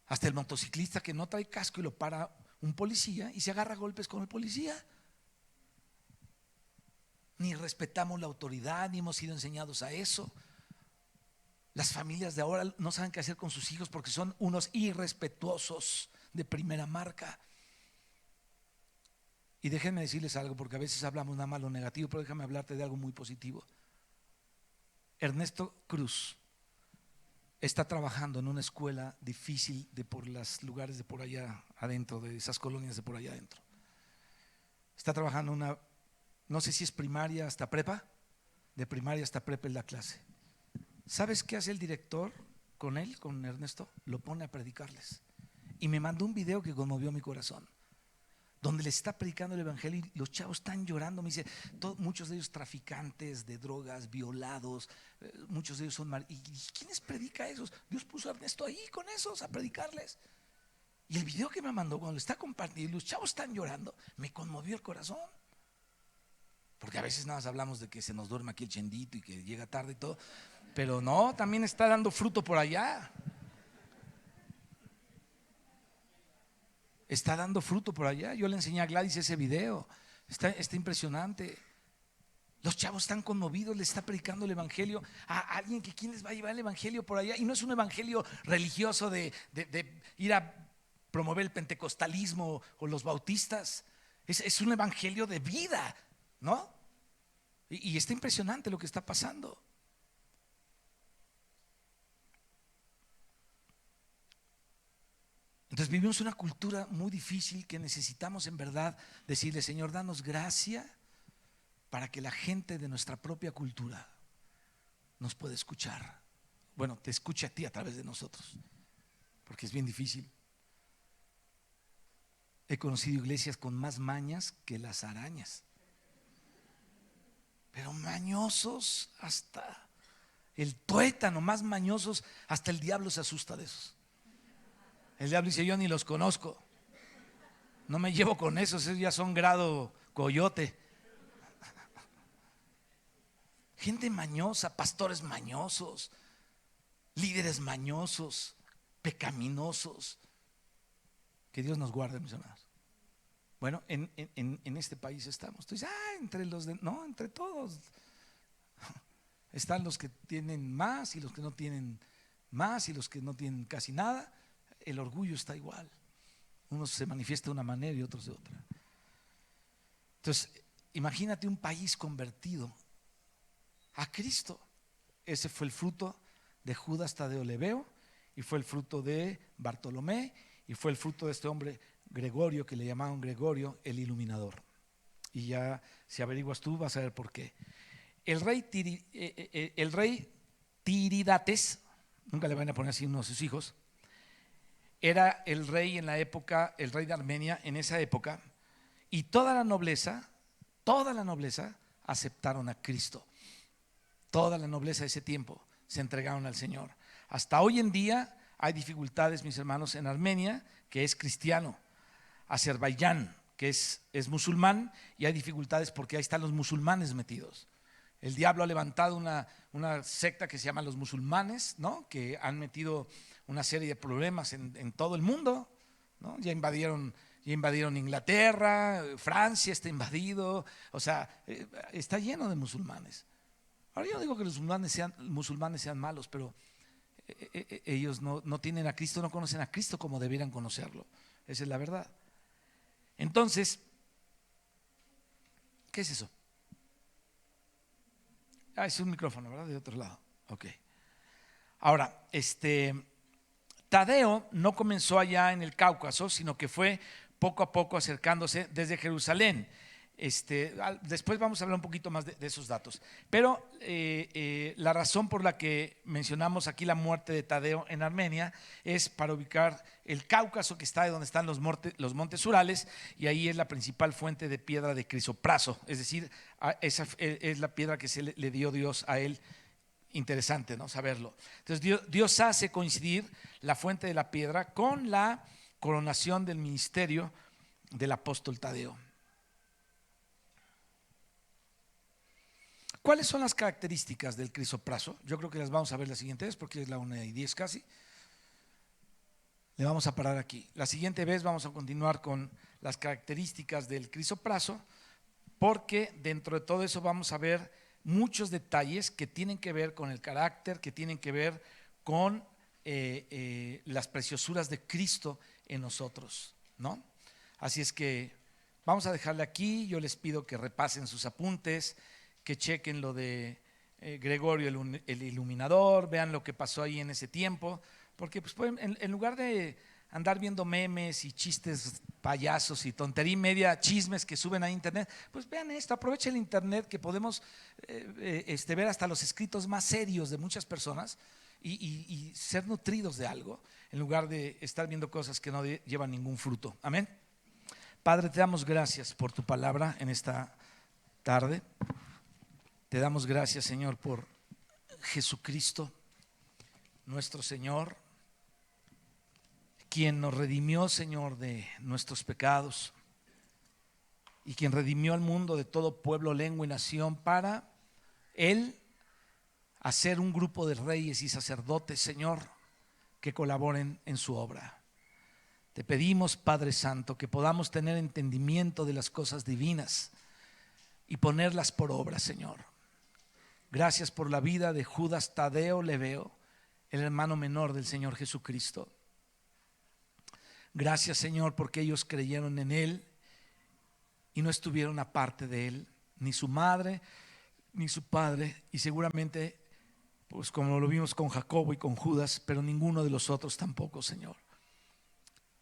Speaker 1: Hasta el motociclista que no trae casco y lo para un policía y se agarra a golpes con el policía. Ni respetamos la autoridad, ni hemos sido enseñados a eso. Las familias de ahora no saben qué hacer con sus hijos porque son unos irrespetuosos de primera marca. Y déjenme decirles algo, porque a veces hablamos nada más lo negativo, pero déjame hablarte de algo muy positivo. Ernesto Cruz está trabajando en una escuela difícil de por los lugares de por allá adentro, de esas colonias de por allá adentro. Está trabajando una, no sé si es primaria hasta prepa, de primaria hasta prepa es la clase. ¿Sabes qué hace el director con él, con Ernesto? Lo pone a predicarles. Y me mandó un video que conmovió mi corazón. donde le está predicando el evangelio y los chavos están llorando. Me dice, muchos de ellos traficantes de drogas, violados, muchos de ellos son ¿Y quién les predica a esos? Dios puso a Ernesto ahí con esos a predicarles. Y el video que me mandó, cuando lo está compartiendo, los chavos están llorando, me conmovió el corazón. Porque a veces nada más hablamos de que se nos duerme aquí el chendito y que llega tarde y todo, pero no, también está dando fruto por allá. Está dando fruto por allá. Yo le enseñé a Gladys ese video. Está impresionante. Los chavos están conmovidos, le está predicando el evangelio a alguien que quién les va a llevar el evangelio por allá. Y no es un evangelio religioso de ir a promover el pentecostalismo o los bautistas. Es un evangelio de vida, ¿no? Y está impresionante lo que está pasando. Entonces vivimos una cultura muy difícil que necesitamos en verdad decirle: Señor, danos gracia para que la gente de nuestra propia cultura nos pueda escuchar. Bueno, te escuche a ti a través de nosotros, porque es bien difícil. He conocido iglesias con más mañas que las arañas, pero mañosos hasta el tuétano, más mañosos, hasta el diablo se asusta de esos. El diablo dice: yo ni los conozco, no me llevo con esos ya son grado coyote. Gente mañosa, pastores mañosos, líderes mañosos, pecaminosos. Que Dios nos guarde, mis hermanos. Bueno, en este país estamos. Entonces, entre todos. Están los que tienen más y los que no tienen más y los que no tienen casi nada. El orgullo está igual. Unos se manifiesta de una manera y otros de otra. Entonces, imagínate un país convertido a Cristo. Ese fue el fruto de Judas Tadeo Leveo, y fue el fruto de Bartolomé, y fue el fruto de este hombre Gregorio, que le llamaban Gregorio el Iluminador. Y ya, si averiguas tú, vas a ver por qué. El rey Tiridates, nunca le van a poner así uno de sus hijos, era el rey en la época, el rey de Armenia en esa época, y toda la nobleza aceptaron a Cristo. Toda la nobleza de ese tiempo se entregaron al Señor. Hasta hoy en día hay dificultades, mis hermanos, en Armenia, que es cristiano, Azerbaiyán, que es musulmán, y hay dificultades porque ahí están los musulmanes metidos. El diablo ha levantado una secta que se llama los musulmanes, ¿no? Que han metido una serie de problemas en todo el mundo, ¿no? Ya invadieron Inglaterra, Francia está invadido, o sea, está lleno de musulmanes. Ahora yo no digo que los musulmanes sean malos, pero ellos no tienen a Cristo, no conocen a Cristo como debieran conocerlo. Esa es la verdad. Entonces, ¿qué es eso? Es un micrófono, ¿verdad? De otro lado. Ok. Ahora, Tadeo no comenzó allá en el Cáucaso, sino que fue poco a poco acercándose desde Jerusalén. Después vamos a hablar un poquito más de esos datos. Pero la razón por la que mencionamos aquí la muerte de Tadeo en Armenia es para ubicar el Cáucaso, que está donde están los montes Urales, y ahí es la principal fuente de piedra de crisopraso, es decir, esa es la piedra que le dio Dios a él. Interesante, ¿no? Saberlo. Entonces Dios hace coincidir la fuente de la piedra con la coronación del ministerio del apóstol Tadeo. ¿Cuáles son las características del crisopraso? Yo creo que las vamos a ver la siguiente vez, porque es la 1:10 casi. Le vamos a parar aquí. La siguiente vez vamos a continuar con las características del crisopraso, porque dentro de todo eso vamos a ver muchos detalles que tienen que ver con el carácter, que tienen que ver con las preciosuras de Cristo en nosotros, ¿no? Así es que vamos a dejarle aquí. Yo les pido que repasen sus apuntes, que chequen lo de Gregorio el Iluminador, vean lo que pasó ahí en ese tiempo, porque pues pueden, en lugar de andar viendo memes y chistes payasos y tontería y media, chismes que suben a internet, pues vean esto, aprovechen el internet, que podemos ver hasta los escritos más serios de muchas personas y ser nutridos de algo, en lugar de estar viendo cosas que no llevan ningún fruto. Amén. Padre, te damos gracias por tu palabra en esta tarde. Te damos gracias, Señor, por Jesucristo, nuestro Señor, quien nos redimió, Señor, de nuestros pecados y quien redimió al mundo de todo pueblo, lengua y nación para Él hacer un grupo de reyes y sacerdotes, Señor, que colaboren en su obra. Te pedimos, Padre Santo, que podamos tener entendimiento de las cosas divinas y ponerlas por obra, Señor. Gracias por la vida de Judas Tadeo Leveo, el hermano menor del Señor Jesucristo. Gracias, Señor, porque ellos creyeron en Él y no estuvieron aparte de Él, ni su madre, ni su padre, y seguramente, pues como lo vimos con Jacobo y con Judas, pero ninguno de los otros tampoco, Señor.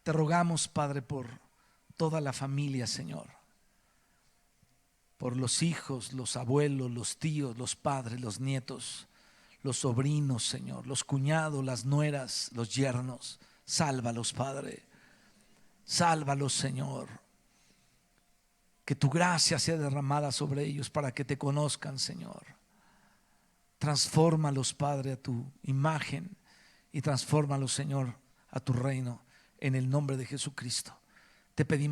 Speaker 1: Te rogamos, Padre, por toda la familia, Señor, por los hijos, los abuelos, los tíos, los padres, los nietos, los sobrinos, Señor, los cuñados, las nueras, los yernos. Sálvalos, Padre, sálvalos, Señor. Que tu gracia sea derramada sobre ellos para que te conozcan, Señor. Transfórmalos, Padre, a tu imagen y transfórmalos, Señor, a tu reino, en el nombre de Jesucristo. Te pedimos